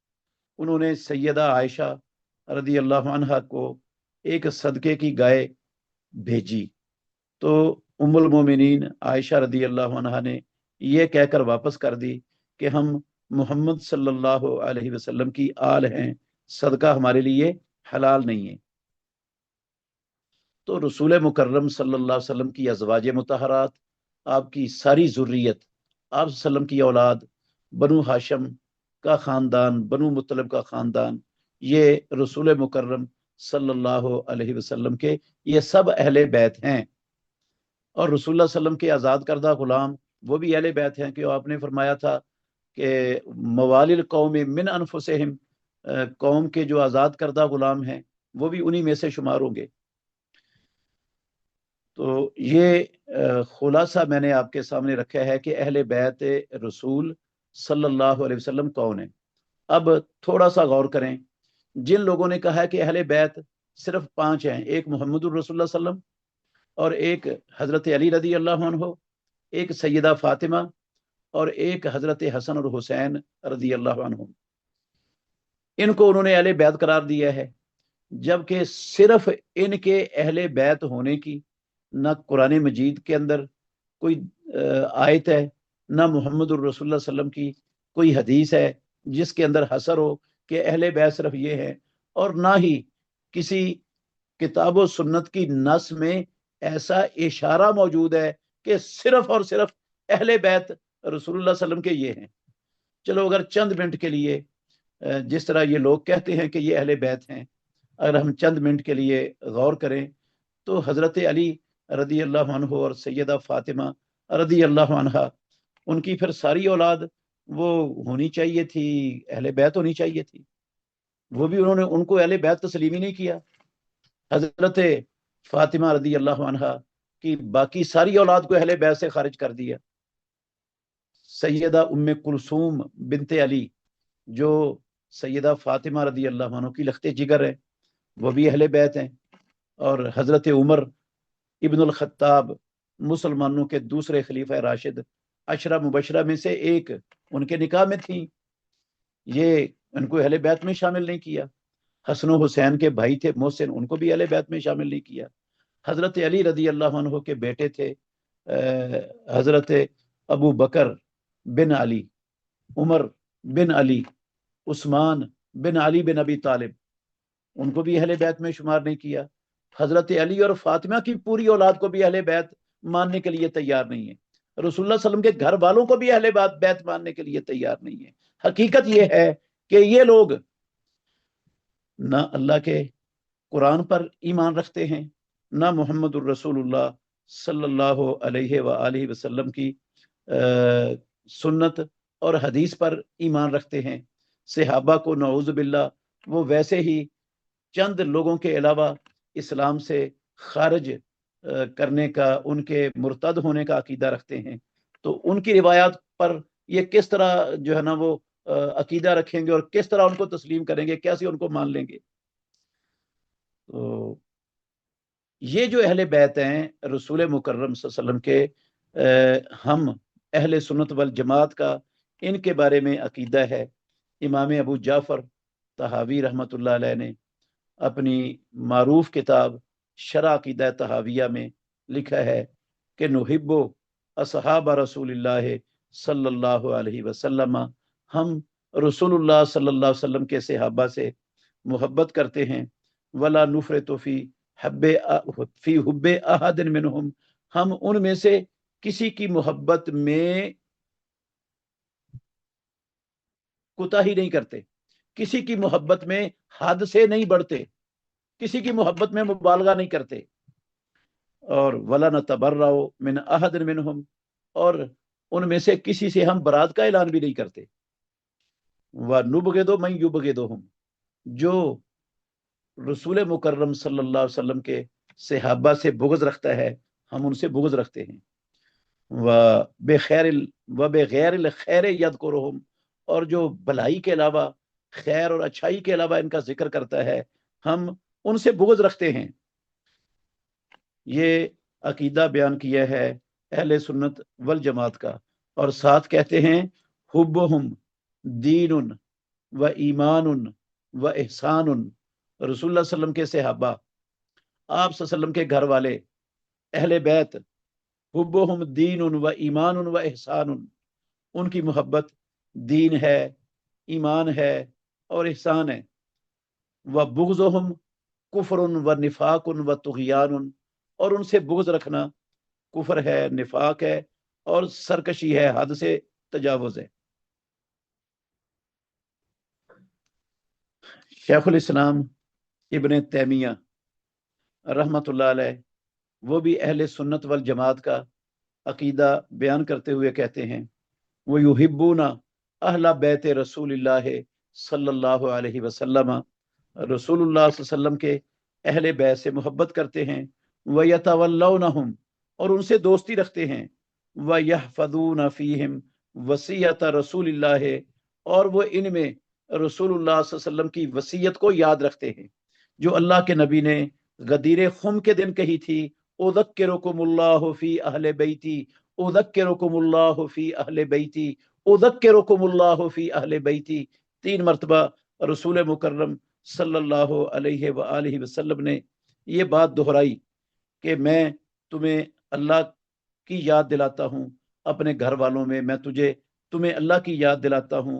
उन्होंने सैयदा आयशा रदी अल्लाह अन्हा को एक सदके की गाय भेजी, तो उम्मुल मोमिनीन आयशा रदी अल्लाह अन्हा ने यह कहकर वापस कर दी कि हम मोहम्मद सल्लल्लाहु अलैहि वसल्लम की आल हैं, सदका हमारे लिए हलाल नहीं है। तो रसूल मुकर्रम सल्लल्लाहु अलैहि वसल्लम की अज़वाज मुतहरात, आपकी सारी ज़ुर्रियत, आप सल्लम की औलाद, बनु हाशम का ख़ानदान, बनु मुत्तलिब का ख़ानदान, ये रसूल मुकर्रम सल्लल्लाहु अलैहि वसल्लम के ये सब अहले बैत हैं। और रसूलुल्लाह सल्लम के आज़ाद करदा गुलाम, वो भी अहले बैत हैं, कि आपने फरमाया था कि मवालिल कौम मिन अनफुसिहिम, कौम के जो आज़ाद करदा गुलाम हैं वो भी उन्हीं में से शुमार होंगे। तो ये खुलासा मैंने आपके सामने रखा है कि अहले बैत रसूल सल्लल्लाहु अलैहि वसल्लम कौन है। अब थोड़ा सा गौर करें, जिन लोगों ने कहा है कि अहले बैत सिर्फ 5 हैं, एक मुहम्मदुर रसूलुल्लाह सल्लम, और एक हज़रत अली रदी अल्लाह अन्हु, एक सैयदा फातिमा, और एक हज़रत हसन और हुसैन रदी अल्लाह अन्हु, इनको उन्होंने अहले बैत करार दिया है, जबकि सिर्फ इनके अहले बैत होने की न कुरान मजीद के अंदर कोई आयत है, न मोहम्मद रसूलुल्लाह सल्लम की कोई हदीस है जिसके अंदर हसर हो कि अहले बैत सिर्फ ये है, और ना ही किसी किताब व सुन्नत की नस में ऐसा इशारा मौजूद है कि सिर्फ और सिर्फ अहले बैत रसूलुल्लाह सल्लम के ये हैं। चलो, अगर चंद मिनट के लिए जिस तरह ये लोग कहते हैं कि ये अहले बैत हैं, अगर हम चंद मिनट के लिए गौर करें, तो हज़रत अली रदी अल्लाह अन्हु और सैयदा फातिमा रदी अल्लाह अन्हा, उनकी फिर सारी औलाद वो होनी चाहिए थी, अहले बैत होनी चाहिए थी। वो भी उन्होंने उनको अहले बैत तस्लीम ही नहीं किया। हज़रत फातिमा रदी अल्लाह अन्हा की बाकी सारी औलाद को अहले बैत से खारिज कर दिया। सैयदा उम्मे कुलसूम बिनते अली, जो सैयदा फातिमा रदी अल्लाह अन्हा की लख्ते जिगर है, वो भी अहले बैत हैं। और हज़रत उमर इब्नुल खत्ताब, मुसलमानों के दूसरे खलीफा राशिद, अशरा मुबशरा में से एक, उनके निकाह में थी, ये उनको अहले बैत में शामिल नहीं किया। हसन हुसैन के भाई थे मोहसिन, उनको भी अहले बैत में शामिल नहीं किया। हज़रत अली रदी अल्लाह अन्हु के बेटे थे हज़रत अबू बकर बिन अली, उमर बिन अली, उस्मान बिन अली बिन अबी तालिब, उनको भी अहले बैत में शुमार नहीं किया। हज़रत अली और फातिमा की पूरी औलाद को भी अहले बैत मानने के लिए तैयार नहीं है, रसूलुल्लाह सल्लल्लाहु अलैहि वसल्लम के घर वालों को भी अहले बैत मानने के लिए तैयार नहीं है। हकीकत ये है कि ये लोग ना अल्लाह के कुरान पर ईमान रखते हैं, ना मुहम्मदुर रसूलुल्लाह सल्लल्लाहु अलैहि वसल्लम की सुन्नत और हदीस पर ईमान रखते हैं। सहाबा को नऊज़ु बिल्लाह वो वैसे ही चंद लोगों के अलावा इस्लाम से खारिज करने का, उनके मुर्तद होने का अकीदा रखते हैं। तो उनकी रिवायात पर ये किस तरह जो है ना वो अकीदा रखेंगे और किस तरह उनको तस्लीम करेंगे, कैसे उनको मान लेंगे। तो ये जो अहले बैत हैं रसूल मुकर्रम सल्लल्लाहु अलैहि वसल्लम के, हम अहले सुन्नत वल जमात का इनके बारे में अकीदा है। इमाम अबू जाफ़र तहावी रहमतुल्लाह अलैह ने अपनी मारूफ किताब शरह अकीदा तहाविया में लिखा है कि नुहिब्बु असहाब रसूलिल्लाह सल्लल्लाहु अलैहि वसल्लम, हम रसूलुल्लाह सल्लल्लाहु अलैहि वसल्लम के सहाबा से मोहब्बत करते हैं। वला नुफरतु फी हुब्बे अहदिन मिनहुम, हम उनमें से किसी की मोहब्बत में कोताही नहीं करते, किसी की मोहब्बत में हद से नहीं बढ़ते, किसी की मोहब्बत में मुबालगा नहीं करते। और वला नतबर्रउ मिन अहदिन मिनहुम, और उनमें से किसी से हम बरात का ऐलान भी नहीं करते। व नुबगिदु मन युबगिदुहुम, जो रसूल मुकर्रम सल्लल्लाहु अलैहि वसल्लम के सहाबा से बुग़्ज़ रखता है, हम उनसे बुग़्ज़ रखते हैं। व बेगैरिल खैर यज़कुरुहुम, और जो भलाई के अलावा, खैर और अच्छाई के अलावा इनका जिक्र करता है, हम उनसे बुग़्ज़ रखते हैं। ये अकीदा बयान किया है अहले सुन्नत वल जमात का। और साथ कहते हैं हुब्बुहुम दीनुन व ईमानुन व इहसानुन, रसूलुल्लाह सल्लम के सहाबा, आप सल्लम के घर वाले, अहले बैत, हुब्बुहुम दीनुन व ईमानुन व इहसानुन, उनकी मोहब्बत दीन है, ईमान है और इहसान है। व बुग़्ज़ुहुम कुफ्रुन व निफाकुन व तुग़यानुन, और उनसे बुग़्ज़ रखना कुफ्र है, निफाक है और सरकशी है, हद से तजावुज़ है। शेखुल इस्लाम इब्न तैमिया रहमतुल्लाह अलैह, वो भी अहले सुन्नत वल जमात का अकीदा बयान करते हुए कहते हैं वो युहिब्बूना अहला बैत रसूलिल्लाह सल्लल्लाहु अलैहि वसल्लम, रसूलुल्लाह सल्लल्लाहु अलैहि वसल्लम के अहले बैत से मोहब्बत करते हैं। व यतवल्लौनहुम, और उनसे दोस्ती रखते हैं। व यहफज़ून फ़ीहिम वसीयत रसूलिल्लाह, और वो इनमें रसूलुल्लाह सल्लल्लाहु अलैहि वसल्लम की वसीयत को याद रखते हैं, जो अल्लाह के नबी ने गदीर खुम के दिन कही थी, उज़क्किरुकुमुल्लाहु फ़ी अहले बैती, उज़क्किरुकुमुल्लाहु फ़ी अहले बैती, उज़क्किरुकुमुल्लाहु फ़ी अहले बैती। 3 मरतबा रसूल मुकर्रम सल्लल्लाहु अलैहि व आलिहि वसल्लम ने ये बात दोहराई कि मैं तुम्हें अल्लाह की याद दिलाता हूँ अपने घर वालों में, मैं तुम्हें अल्लाह की याद दिलाता हूँ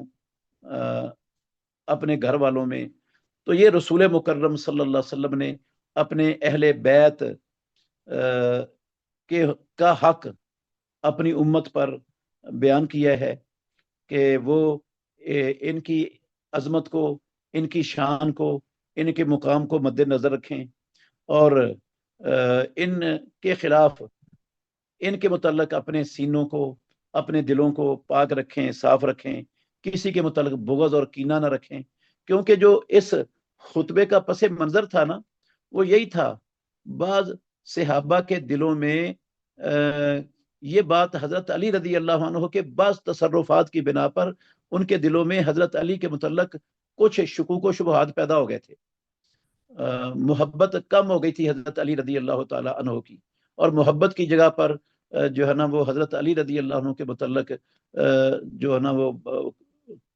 अपने घर वालों में। तो ये रसूल मुकर्रम सल्लल्लाहु अलैहि वसल्लम ने अपने अहले बैत के का हक अपनी उम्मत पर बयान किया है कि वो इनकी अजमत को, इनकी शान को, इनके मुकाम को मद्देनजर रखें और इनके खिलाफ, इनके मुतल्लक अपने सीनों को, अपने दिलों को पाक रखें, साफ रखें, किसी के मुतल्लक बुग़्ज़ और कीना न रखें। क्योंकि जो इस खुतबे का पस मंज़र था ना, वो यही था। बाज़ सहाबा के दिलों में ये बात हज़रत अली रज़ी अल्लाह अन्हु के बाज़ तसर्रुफ़ात की बिना पर उनके दिलों में हज़रत अली के मुतल्लक कुछ शुकूक व शुबहात पैदा हो गए थे। मोहब्बत कम हो गई थी हज़रत अली रज़ी अल्लाह ताला अन्हु की, और मोहब्बत की जगह पर जो है ना वो हज़रत अली रज़ी अल्लाह अन्हु के मुतल्लक जो है ना वो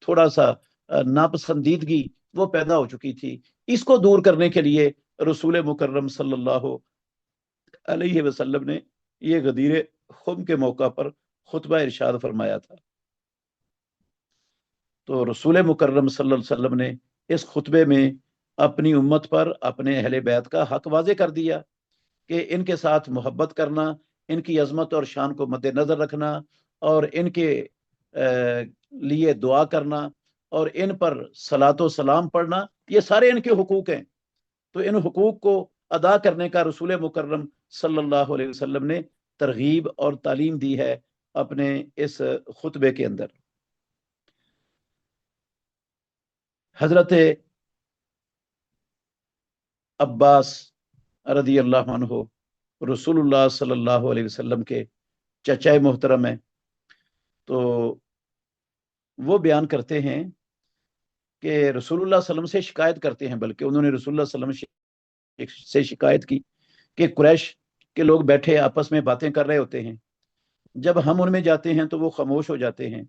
थोड़ा सा नापसंदीदगी वो पैदा हो चुकी थी। इसको दूर करने के लिए रसूल मुकर्रम सल्लल्लाहु अलैहि वसल्लम ने ये गदीर खुम के मौका पर खुतबा इरशाद फरमाया था। तो रसूल मुकर्रम सल्लल्लाहु अलैहि वसल्लम ने इस खुतबे में अपनी उम्मत पर अपने अहले बैत का हक वाज़े कर दिया कि इनके साथ मोहब्बत करना, इनकी अजमत और शान को मद्देनजर रखना और इनके लिए दुआ करना और इन पर सलातो सलाम पढ़ना, ये सारे इनके हुकूक हैं। तो इन हुकूक को अदा करने का रसूल मुकर्रम सल्लल्लाहु अलैहि वसल्लम ने तरगीब और तालीम दी है अपने इस खुतबे के अंदर। हजरत अब्बास रदी अल्लाह अन्हु रसूलुल्लाह सल्लल्लाहु अलैहि वसल्लम के चचाए मोहतरम है। तो वो बयान करते हैं कि रसूलुल्लाह सल्लम से शिकायत करते हैं, बल्कि उन्होंने रसूलुल्लाह सल्लम से शिकायत की कि कुरैश के लोग बैठे आपस में बातें कर रहे होते हैं, जब हम उनमें जाते हैं तो वो खामोश हो जाते हैं।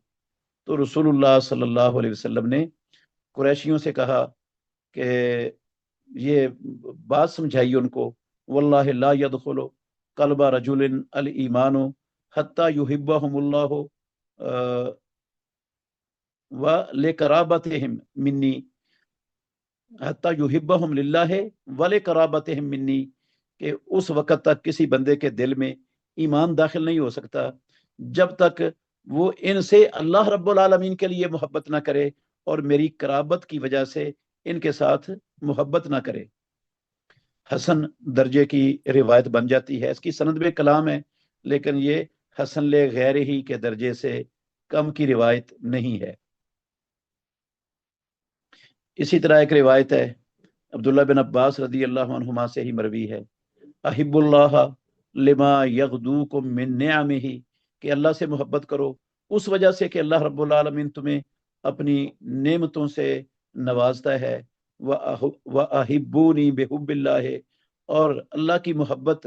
तो रसूलुल्लाह सल्लल्लाहु अलैहि वसल्लम ने कुरैशियों से कहा कि ये बात समझाइए उनको, वल्लाहि ला यदखुलु कल्बा रजुलिन अल ईमानु हत्ता युहिब्बहुमुल्लाहु व लिकराबतिहिम मिन्नी हत्ता युहिब्बहुम लिल्लाहि व लिकराबतिहिम मिन्नी, कि उस वक़्त तक किसी बंदे के दिल में ईमान दाखिल नहीं हो सकता जब तक वो इनसे अल्लाह रब्बुल आलमीन के लिए मोहब्बत ना करे और मेरी कराबत की वजह से इनके साथ मोहब्बत ना करे। हसन दर्जे की रिवायत बन जाती है, इसकी सनद में कलाम है, लेकिन ये हसन ले गैर ही के दर्जे से कम की रिवायत नहीं है। इसी तरह एक रिवायत है अब्दुल्ला बिन अब्बास रदी अल्लाह अन्हुमा से ही मरवी है, अहिब्बुल्लाह लिमा यगदूकुम मिन निअमिही, कि अल्लाह से मोहब्बत करो उस वजह से कि अल्लाह रब्बुल आलमीन तुम्हें अपनी नेमतों से नवाजता है। व अहिब्बूनी बिहुब्बिल्लाह, और अल्लाह की मोहब्बत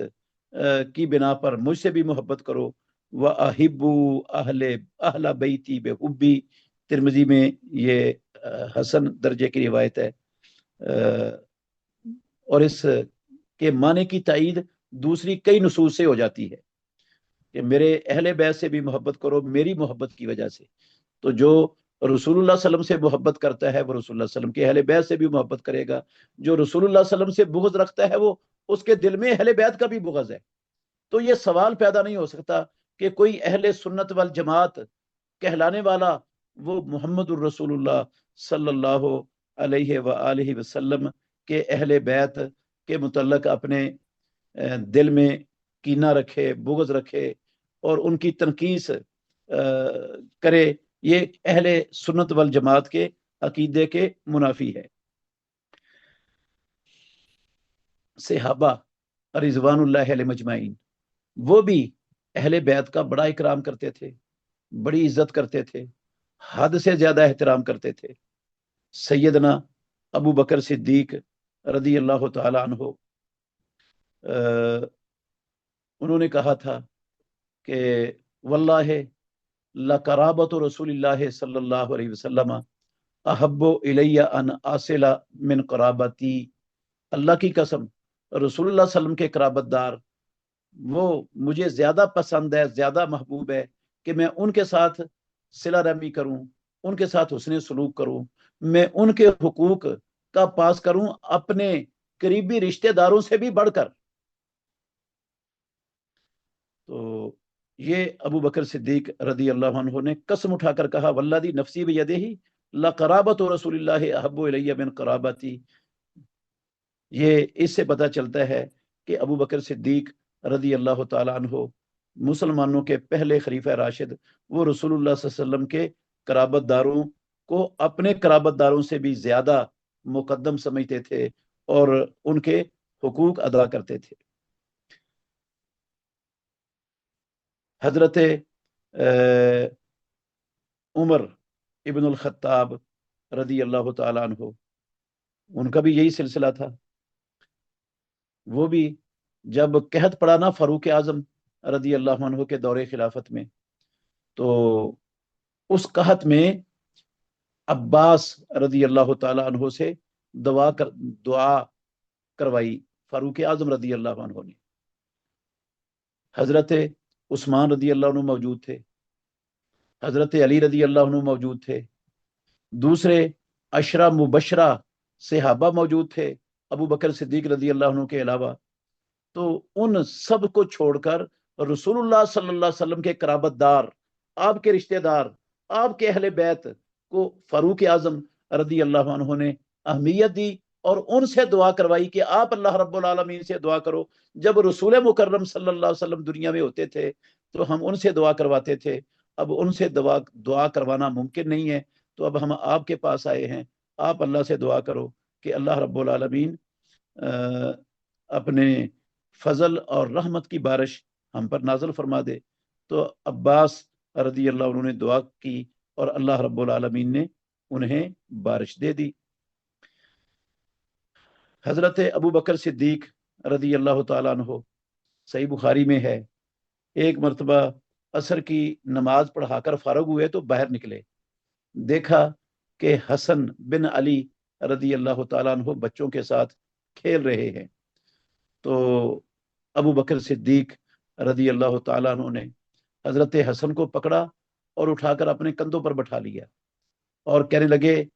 की बिना पर मुझसे भी मोहब्बत करो। व अहिब्बू अहला बैती बिहुब्बी, तिरमिजी में ये हसन दर्जे की रिवायत है। और इस के माने की तायीद दूसरी कई नसूस से हो जाती है कि मेरे अहले बैत से भी मोहब्बत करो मेरी मोहब्बत की वजह से। तो जो रसूलुल्लाह सल्लम से मोहब्बत करता है वो रसूलुल्लाह सल्लम के अहले बैत से भी मोहब्बत करेगा। जो रसूलुल्लाह सल्लम से बुग़्ज़ रखता है वो उसके दिल में अहले बैत का भी बुग़्ज़ है। तो ये सवाल पैदा नहीं हो सकता कि कोई अहले सुन्नत वल जमात कहलाने वाला वो मुहम्मदुर रसूलुल्लाह सल्लल्लाहु अलैहि व आलिहि वसल्लम के अहले बैत के मुतल्लक अपने दिल में कीना रखे, बुग़्ज़ रखे और उनकी तनकीस करे। ये अहले सुन्नत वल जमात के अकीदे के मुनाफी है। सहाबा रिज़वानुल्लाहि अलैहिम अजमाइन वो भी अहले बैत का बड़ा इकराम करते थे, बड़ी इज्जत करते थे, हद से ज्यादा एहतराम करते थे। सैयदना अबू बकर सिद्दीक रदी अल्लाह तआला अन्हु उन्होंने कहा था कि वल्लाहि लकराबतु रसूलिल्लाह सल्लल्लाहु अलैहि वसल्लम अहब्बु इलैया अन आसिला मिन कराबती, अल्लाह की कसम रसूलुल्लाह सल्लम के कराबतदार वो मुझे ज्यादा पसंद है, ज्यादा महबूब है कि मैं उनके साथ सिला रहमी करूं, उनके साथ हुस्ने सलूक करूं, मैं उनके हुकूक का पास करूं अपने करीबी रिश्तेदारों से भी बढ़कर। तो ये अबू बकर सिद्दीक रदी अल्लाह अन्हु ने कसम उठाकर कहा, वल्लादी नफसी बियदिही लकराबतु रसूलिल्लाहि अहब्बु इलैया मिन कराबती। ये इससे पता चलता है कि अबू बकर सिद्दीक रदी अल्लाह तआला अन्हु मुसलमानों के पहले खलीफा राशिद, वो रसूलुल्लाह सल्लल्लाहु अलैहि वसल्लम के कराबतदारों को अपने कराबतदारों से भी ज्यादा मुकद्दम समझते थे और उनके हुकूक अदा करते थे। हजरत उमर इब्नुल खत्ताब रदी अल्लाह तआला अन्हु, उनका भी यही सिलसिला था। वो भी जब कहत पड़ा ना फारूक आजम रदी अल्लाह अन्हु के दौरे खिलाफत में, तो उस कहत में अब्बास रदी अल्लाह तआला अन्हु से दुआ करवाई फारूक आजम रदी अल्लाह अन्हु ने। हजरत उस्मान रदी अल्लाह अन्हु मौजूद थे, हजरत अली रदी अल्लाह अन्हु मौजूद थे, दूसरे अशरा मुबशरा सहाबा मौजूद थे अबू बकर सिद्दीक रदी अल्लाह अन्हु के अलावा। तो उन सब को छोड़कर रसूलुल्लाह सल्लल्लाहु अलैहि वसल्लम के कराबतदार, आपके रिश्तेदार, आपके अहले बैत को फारूक आजम रदी अल्लाह अन्हु ने अहमियत दी और उनसे दुआ करवाई कि आप अल्लाह रब्बुल आलमीन से दुआ करो। जब रसूल मुकर्रम सल्लल्लाहु अलैहि वसल्लम दुनिया में होते थे तो हम उनसे दुआ करवाते थे, अब उनसे दुआ करवाना मुमकिन नहीं है, तो अब हम आपके पास आए हैं, आप अल्लाह से दुआ करो कि अल्लाह रब्बुल आलमीन अपने फजल और रहमत की बारिश हम पर नाजल फरमा दे। तो अब्बास रदी अल्लाह उन्होंने दुआ की और अल्लाह रब्बुल आलमीन ने उन्हें बारिश दे दी। हजरत अबू बकर सिद्दीक रदी अल्लाह तआला अन्हु, सही बुखारी में है, एक मरतबा असर की नमाज पढ़ाकर फारग हुए तो बाहर निकले, देखा कि हसन बिन अली रदी अल्लाह तआला अन्हु बच्चों के साथ खेल रहे हैं। तो अबू बकर सिद्दीक रदी अल्लाह तआला अन्हु ने हजरत हसन को पकड़ा और उठाकर अपने कंधों पर बैठा लिया और कहने लगे,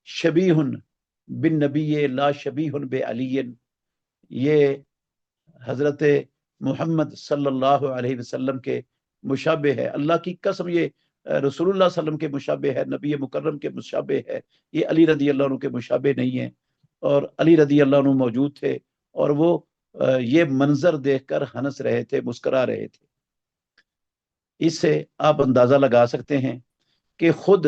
शबीहुन बिन नबी ला शबीहुन बे अलीन, ये हजरत मोहम्मद सल्लल्लाहु अलैहि वसल्लम के मुशाबे है, अल्लाह की कसम ये रसूलुल्लाह सल्लम के मुशाबे है, नबी मुकर्रम के मुशाबे है, ये अली रदी अल्लाह अन्हु के मुशाबे नहीं है। और अली रदी अल्लाह अन्हु मौजूद थे और वो ये मंजर देखकर हंस रहे थे, मुस्कुरा रहे थे। इससे आप अंदाजा लगा सकते हैं कि खुद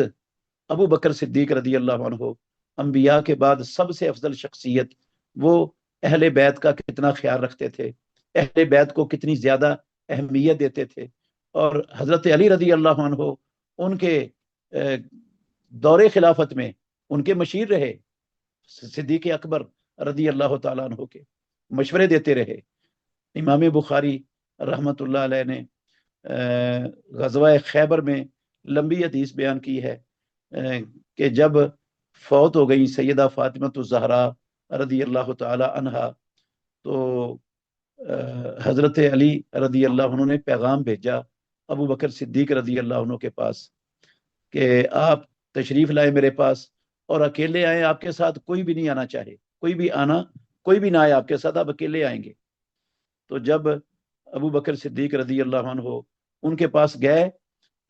अबू बकर सिद्दीक रदी अल्लाह अन्हु अंबिया के बाद सबसे अफजल शख्सियत, वो अहले बैत का कितना ख्याल रखते थे, अहले बैत को कितनी ज्यादा अहमियत देते थे। और हजरत अली रदी अल्लाह अन्हु उनके दौरे खिलाफत में उनके मशीर रहे, सिद्दीक अकबर रदी अल्लाह तआला अन्हु के मशवरे देते रहे। इमाम बुखारी रहमतुल्लाह अलैह ने गज़वा खैबर में लंबी हदीस बयान की है कि जब फौत हो गई सैयदा फातिमा ज़हरा रदी अल्लाह तआला अन्हा, तो हजरत अली रदी अल्लाह अन्हु ने पैगाम भेजा अबू बकर सिद्दीक रदी अल्लाह अन्हु के पास कि आप तशरीफ लाए मेरे पास और अकेले आए, आपके साथ कोई भी नहीं आना चाहे, कोई भी ना आए आपके साथ, आप अकेले आएंगे। तो जब अबू बकर सिद्दीक रदी अल्लाह अन्हु उनके पास गए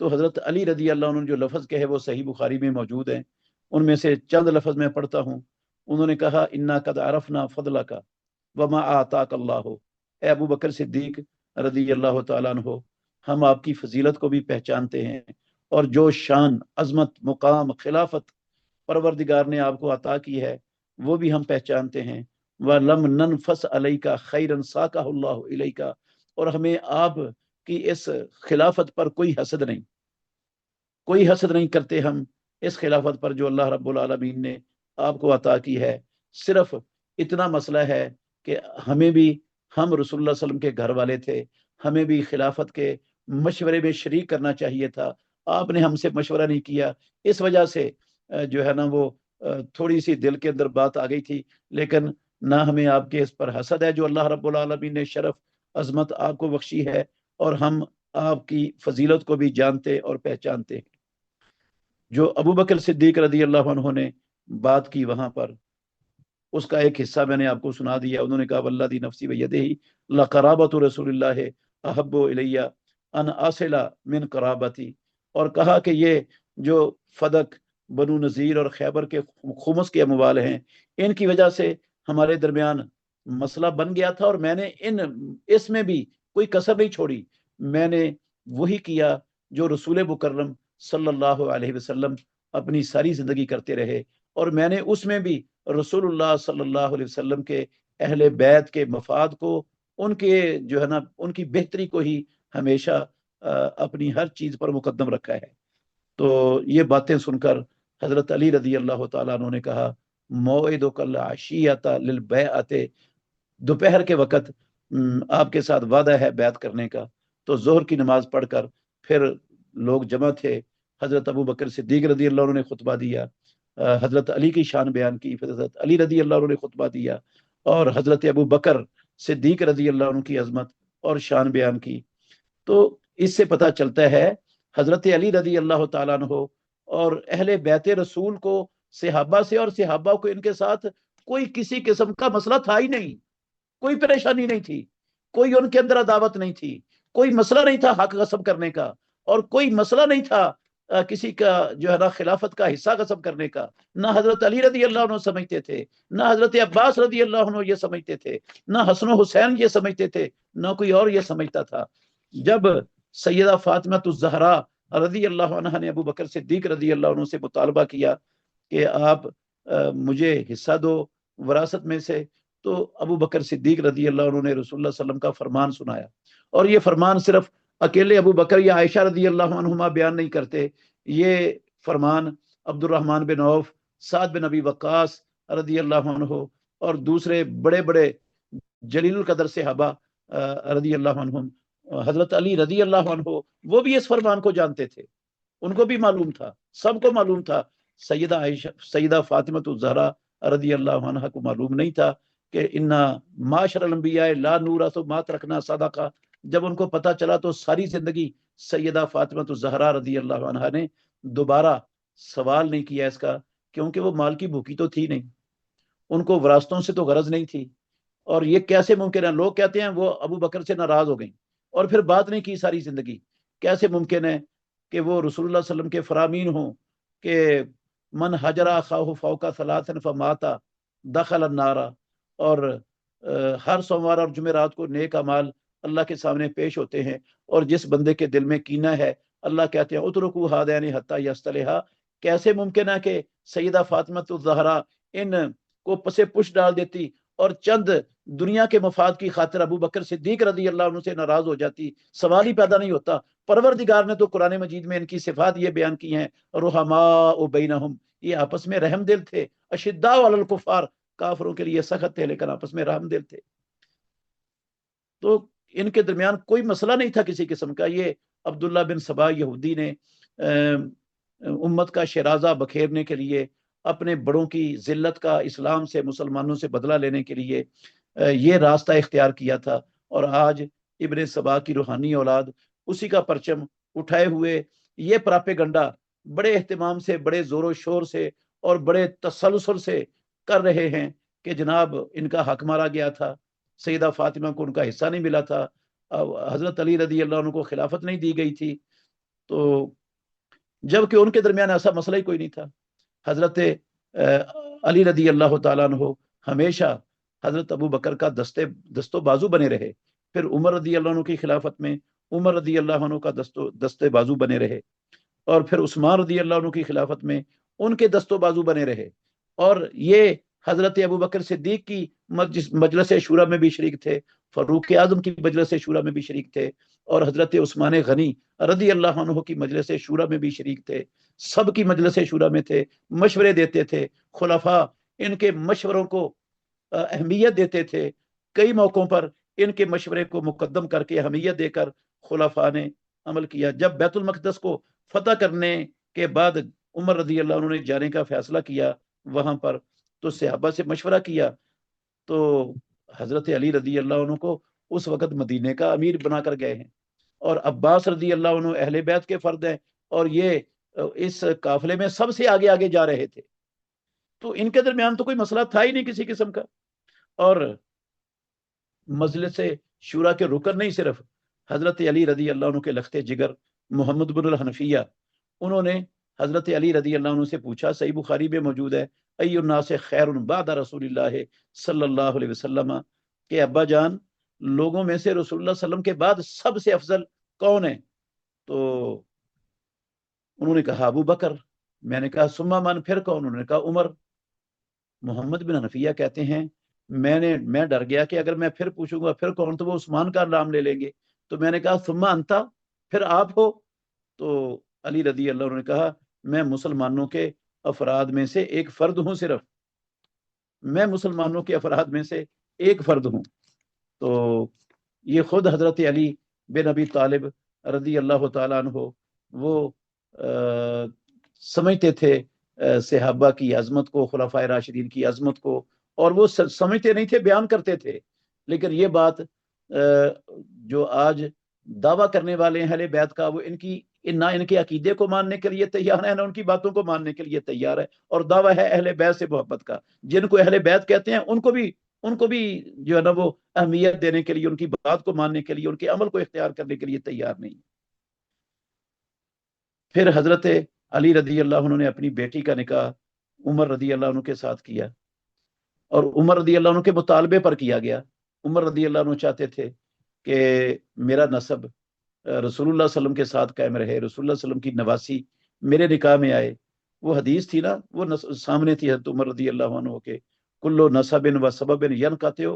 तो हजरत अली रदी अल्लाह अन्हु जो लफ्ज़ कहे वो सही बुखारी में मौजूद हैं, उनमें से चंद लफ्ज़ मैं पढ़ता हूँ। उन्होंने कहा, इन्ना कद अरफना फदला का वमा आताक अल्लाह, ए अबू बकर सिद्दीक रदी अल्लाह तआला अन्हु, हम आपकी फजीलत को भी पहचानते हैं और जो शान अजमत मुकाम खिलाफत परवरदिगार ने आपको अता की है वो भी हम पहचानते हैं। व लम ननफस अलैका खैरन साकाहुल्लाहु इलैका, और हमें आप की इस खिलाफत पर कोई हसद नहीं करते हम इस खिलाफत पर जो अल्लाह रब्बुल आलमीन ने आपको अता की है। सिर्फ इतना मसला है कि हम रसूलुल्लाह सल्लल्लाहु अलैहि वसल्लम के घर वाले थे, हमें भी खिलाफत के मशवरे में शरीक करना चाहिए था, आपने हमसे मशवरा नहीं किया, इस वजह से जो है ना वो थोड़ी सी दिल के अंदर बात आ गई थी, लेकिन ना हमें आपके इस पर हसद है जो अल्लाह रब्बुल आलमीन ने शरफ अजमत आपको बख्शी है, और हम आपकी फजीलत को भी जानते और पहचानते हैं। जो अबू बकर सिद्दीक रदी अल्लाह अन्हु ने बात की वहां पर, उसका एक हिस्सा मैंने आपको सुना दिया। उन्होंने कहा, वल्लज़ी नफ्सी बियदिही लक़राबतु रसूलिल्लाह अहब्बु इलैया अन आसिला मिन क़राबती, और कहा कि ये जो फदक, बनु नज़ीर और खैबर के खुमस के अमवाल हैं, इनकी वजह से हमारे दरमियान मसला बन गया था और मैंने इसमें भी कोई कसर नहीं छोड़ी। मैंने वही किया जो रसूल मुकर्रम सल्लल्लाहु अलैहि वसल्लम अपनी सारी जिंदगी करते रहे, और मैंने उसमें भी रसूलुल्लाह सल्लल्लाहु अलैहि वसल्लम के अहले बैत के मफाद को, उनके जो है ना उनकी बेहतरी को ही हमेशा अपनी हर चीज पर मुकद्दम रखा है। तो ये बातें सुनकर हजरत अली रदी अल्लाह तआला अन्हु ने कहा, मौइदुकल आशियता लिल बैअते, दोपहर के वक़्त आपके साथ वादा है बैत करने का। तो जोहर की नमाज पढ़कर फिर लोग जमा थे, हजरत अबू बकर सिद्दीक रदी अल्लाह अन्हु ने खुतबा दिया, हजरत अली की शान बयान की, फिर हजरत अली रदी अल्लाह अन्हु ने खुतबा दिया और हजरत अबू बकर सिद्दीक रदी अल्लाह अन्हु की अजमत और शान बयान की। तो इससे पता चलता है हजरत अली रदी अल्लाह तआला अन्हु और अहले बैते रसूल को, सहाबा से और सहाबा को इनके साथ कोई किसी किस्म का मसला था ही नहीं, कोई परेशानी नहीं थी, कोई उनके अंदर अदावत नहीं थी, کوئی مسئلہ نہیں تھا حق غصب کرنے کا، اور کوئی مسئلہ نہیں تھا کسی کا جو ہے نا خلافت کا حصہ غصب کرنے کا. نہ حضرت علی رضی اللہ عنہ سمجھتے تھے، نہ حضرت عباس رضی اللہ عنہ یہ سمجھتے تھے، نہ حسن و حسین یہ سمجھتے تھے، نہ کوئی اور یہ سمجھتا تھا. جب سیدہ فاطمہ الزہرا رضی اللہ عنہ نے ابو بکر صدیق رضی اللہ عنہ سے مطالبہ کیا کہ آپ مجھے حصہ دو وراثت میں سے، تو ابو بکر صدیق رضی اللہ عنہ نے رسول اللہ صلی اللہ علیہ وسلم کا فرمان سنایا. اور یہ فرمان صرف اکیلے ابو بکر یا عائشہ رضی اللہ عنہما بیان نہیں کرتے، یہ فرمان عبد الرحمن بن عوف، سعد بن ابی وقاص رضی اللہ عنہ اور دوسرے بڑے بڑے جلیل القدر صحابہ رضی اللہ عنہم، حضرت علی رضی اللہ عنہ، وہ بھی اس فرمان کو جانتے تھے، ان کو بھی معلوم تھا، سب کو معلوم تھا. سیدہ عائشہ، سیدہ فاطمہ الزہرا رضی اللہ عنہ کو معلوم نہیں تھا کہ انا معاشر الانبیاء لا نورث ما ترکنا صدقہ. جب ان کو پتہ چلا تو ساری زندگی سیدہ فاطمہ الزہرا رضی اللہ عنہ نے دوبارہ سوال نہیں کیا اس کا، کیونکہ وہ مال کی بھوکی تو تھی نہیں، ان کو وراثتوں سے تو غرض نہیں تھی. اور یہ کیسے ممکن ہے؟ لوگ کہتے ہیں وہ ابو بکر سے ناراض ہو گئیں اور پھر بات نہیں کی ساری زندگی. کیسے ممکن ہے کہ وہ رسول اللہ صلی اللہ علیہ وسلم کے فرامین ہوں کہ من حجر اخاہ فوق ثلاث فمات دخل النار، اور ہر سوموار اور جمعرات کو نیک اعمال اللہ کے سامنے پیش ہوتے ہیں، اور جس بندے کے دل میں کینہ ہے اللہ کہتے ہیں اترکوا ہذین حتی یصطلحا. کیسے ممکن ہے کہ سیدہ فاطمہ الزہرا ان کو پسے پش ڈال دیتی اور چند دنیا کے مفاد کی خاطر ابو بکر صدیق رضی اللہ عنہ سے ناراض ہو جاتی؟ سوال ہی پیدا نہیں ہوتا. پروردگار نے تو قرآن مجید میں ان کی صفات یہ بیان کی ہیں، رحماء بینہم، یہ آپس میں رحم دل تھے، اشداء علی الکفار، کافروں کے لیے سخت تھے لیکن آپس میں رحم دل تھے. تو ان کے درمیان کوئی مسئلہ نہیں تھا کسی قسم کا. یہ عبداللہ بن سبا یہودی نے امت کا شرازہ بکھیرنے کے لیے، اپنے بڑوں کی ذلت کا اسلام سے، مسلمانوں سے بدلہ لینے کے لیے یہ راستہ اختیار کیا تھا. اور آج ابن سبا کی روحانی اولاد اسی کا پرچم اٹھائے ہوئے یہ پراپیگنڈا بڑے اہتمام سے، بڑے زور و شور سے اور بڑے تسلسل سے کر رہے ہیں کہ جناب ان کا حق مارا گیا تھا، سیدہ فاطمہ کو ان کا حصہ نہیں ملا تھا، حضرت علی رضی اللہ عنہ کو خلافت نہیں دی گئی تھی. تو جبکہ ان کے درمیان ایسا مسئلہ ہی کوئی نہیں تھا. حضرت علی رضی اللہ تعالیٰ عنہ ہمیشہ حضرت ابو بکر کا دست و بازو بنے رہے، پھر عمر رضی اللہ عنہ کی خلافت میں عمر رضی اللہ عنہ کا دست بازو بنے رہے، اور پھر عثمان رضی اللہ عنہ کی خلافت میں ان کے دست و بازو بنے رہے. اور یہ حضرت ابو بکر صدیق کی مجلس شورا میں بھی شریک تھے، فاروق اعظم کی مجلس شورا میں بھی شریک تھے، اور حضرت عثمان غنی رضی اللہ عنہ کی مجلس شورا میں بھی شریک تھے. سب کی مجلس شورا میں تھے، مشورے دیتے تھے. خلفاء ان کے مشوروں کو اہمیت دیتے تھے. کئی موقعوں پر ان کے مشورے کو مقدم کر کے اہمیت دے کر خلفاء نے عمل کیا. جب بیت المقدس کو فتح کرنے کے بعد عمر رضی اللہ عنہ نے جانے کا فیصلہ کیا وہاں پر، تو صحابہ سے مشورہ کیا، تو حضرت علی رضی اللہ عنہ کو اس وقت مدینے کا امیر بنا کر گئے ہیں، اور عباس رضی اللہ عنہ اہل بیت کے فرد ہیں، اور یہ اس قافلے میں سب سے آگے آگے جا رہے تھے. تو ان کے درمیان تو کوئی مسئلہ تھا ہی نہیں کسی قسم کا. اور مجلس شورا کے رکن نہیں صرف حضرت علی رضی اللہ عنہ کے لخت جگر محمد بن الحنفیہ، انہوں نے حضرت علی رضی اللہ عنہ سے پوچھا، صحیح بخاری میں موجود ہے، ای الناس خیر بعد رسول اللہ صلی اللہ علیہ وسلم، کہ ابا جان لوگوں میں سے رسول اللہ صلی اللہ علیہ وسلم کے بعد سب سے افضل کون ہے؟ تو انہوں نے کہا ابو بکر. میں نے کہا ثم من، پھر کون؟ انہوں نے کہا عمر. محمد بن حنفیہ کہتے ہیں میں ڈر گیا کہ اگر میں پھر پوچھوں گا پھر کون، تو وہ عثمان کا نام لے لیں گے. تو میں نے کہا ثم انتا، پھر آپ ہو. تو علی رضی اللہ عنہ نے کہا میں مسلمانوں کے افراد میں سے ایک فرد ہوں، صرف میں مسلمانوں کے افراد میں سے ایک فرد ہوں. تو یہ خود حضرت علی بن ابی طالب رضی اللہ تعالیٰ عنہ وہ سمجھتے تھے صحابہ کی عظمت کو، خلفائے راشدین کی عظمت کو، اور وہ سمجھتے نہیں تھے، بیان کرتے تھے. لیکن یہ بات جو آج دعویٰ کرنے والے ہیں اہل بیت کا، وہ نہ ان کے عقیدے کو ماننے کے لیے تیار ہے، نہ ان کی باتوں کو ماننے کے لیے تیار ہے، اور دعویٰ ہے اہل بیت سے محبت کا. جن کو اہل بیت کہتے ہیں ان کو بھی ان کو بھی جو ہے نا وہ اہمیت دینے کے لیے، ان کی بات کو ماننے کے لیے، ان کے عمل کو اختیار کرنے کے لیے تیار نہیں۔ پھر حضرت علی رضی اللہ عنہ نے اپنی بیٹی کا نکاح عمر رضی اللہ عنہ کے ساتھ کیا، اور عمر رضی اللہ عنہ کے مطالبے پر کیا گیا۔ عمر رضی اللہ عنہ چاہتے تھے کہ میرا نسب رسول اللہ صلی اللہ علیہ وسلم کے ساتھ قائم رہے، رسول اللہ صلی اللہ علیہ وسلم کی نواسی میرے نکاح میں آئے۔ وہ حدیث تھی نا، وہ سامنے تھی حضرت عمر رضی اللہ عنہ کے، کلو نصب و سبب ینقطع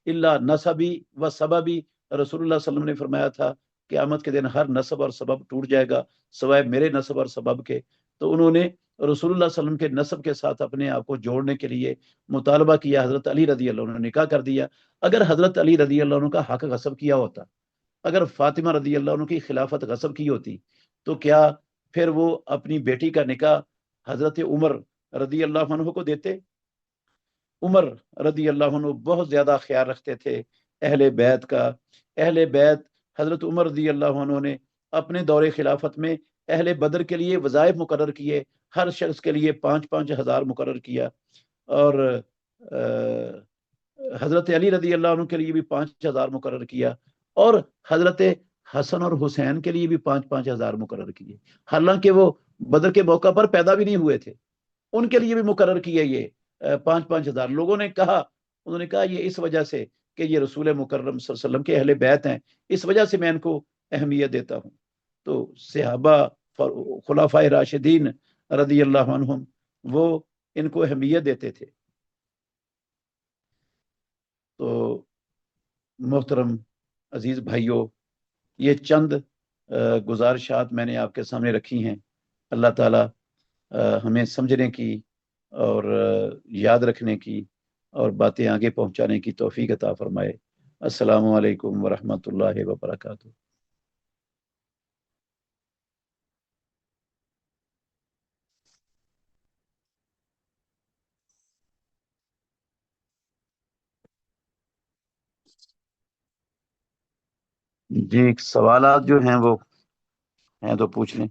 الا نصبی و سببی۔ رسول اللہ صلی اللہ علیہ وسلم نے فرمایا تھا قیامت کے دن ہر نسب اور سبب ٹوٹ جائے گا سوائے میرے نسب اور سبب کے۔ تو انہوں نے رسول اللہ صلی اللہ علیہ وسلم کے نسب کے ساتھ اپنے آپ کو جوڑنے کے لیے مطالبہ کیا، حضرت علی رضی اللہ عنہ نے نکاح کر دیا۔ اگر حضرت علی رضی اللہ عنہ کا حق غصب کیا ہوتا، اگر فاطمہ رضی اللہ عنہ کی خلافت غصب کی ہوتی، تو کیا پھر وہ اپنی بیٹی کا نکاح حضرت عمر رضی اللہ عنہ کو دیتے؟ عمر رضی اللہ عنہ بہت زیادہ خیال رکھتے تھے اہل بیت کا۔ اہل بیت، حضرت عمر رضی اللہ عنہ نے اپنے دور خلافت میں اہل بدر کے لیے وظائف مقرر کیے، ہر شخص کے لیے 5,000 مقرر کیا، اور حضرت علی رضی اللہ عنہ کے لیے بھی 5,000 مقرر کیا، اور حضرت حسن اور حسین کے لیے بھی 5,000 مقرر کیے، حالانکہ وہ بدر کے موقع پر پیدا بھی نہیں ہوئے تھے۔ ان کے لیے بھی مقرر کیے یہ 5,000۔ لوگوں نے کہا، انہوں نے کہا یہ اس وجہ سے کہ یہ رسول مکرم صلی اللہ علیہ وسلم کے اہل بیت ہیں، اس وجہ سے میں ان کو اہمیت دیتا ہوں۔ تو صحابہ خلفائے راشدین رضی اللہ عنہم وہ ان کو اہمیت دیتے تھے۔ تو محترم عزیز بھائیوں، یہ چند گزارشات میں نے آپ کے سامنے رکھی ہیں۔ اللہ تعالیٰ ہمیں سمجھنے کی اور یاد رکھنے کی اور باتیں آگے پہنچانے کی توفیق عطا فرمائے۔ السلام علیکم ورحمۃ اللہ وبرکاتہ۔ جی، سوالات جو ہیں وہ ہیں تو پوچھ لیں۔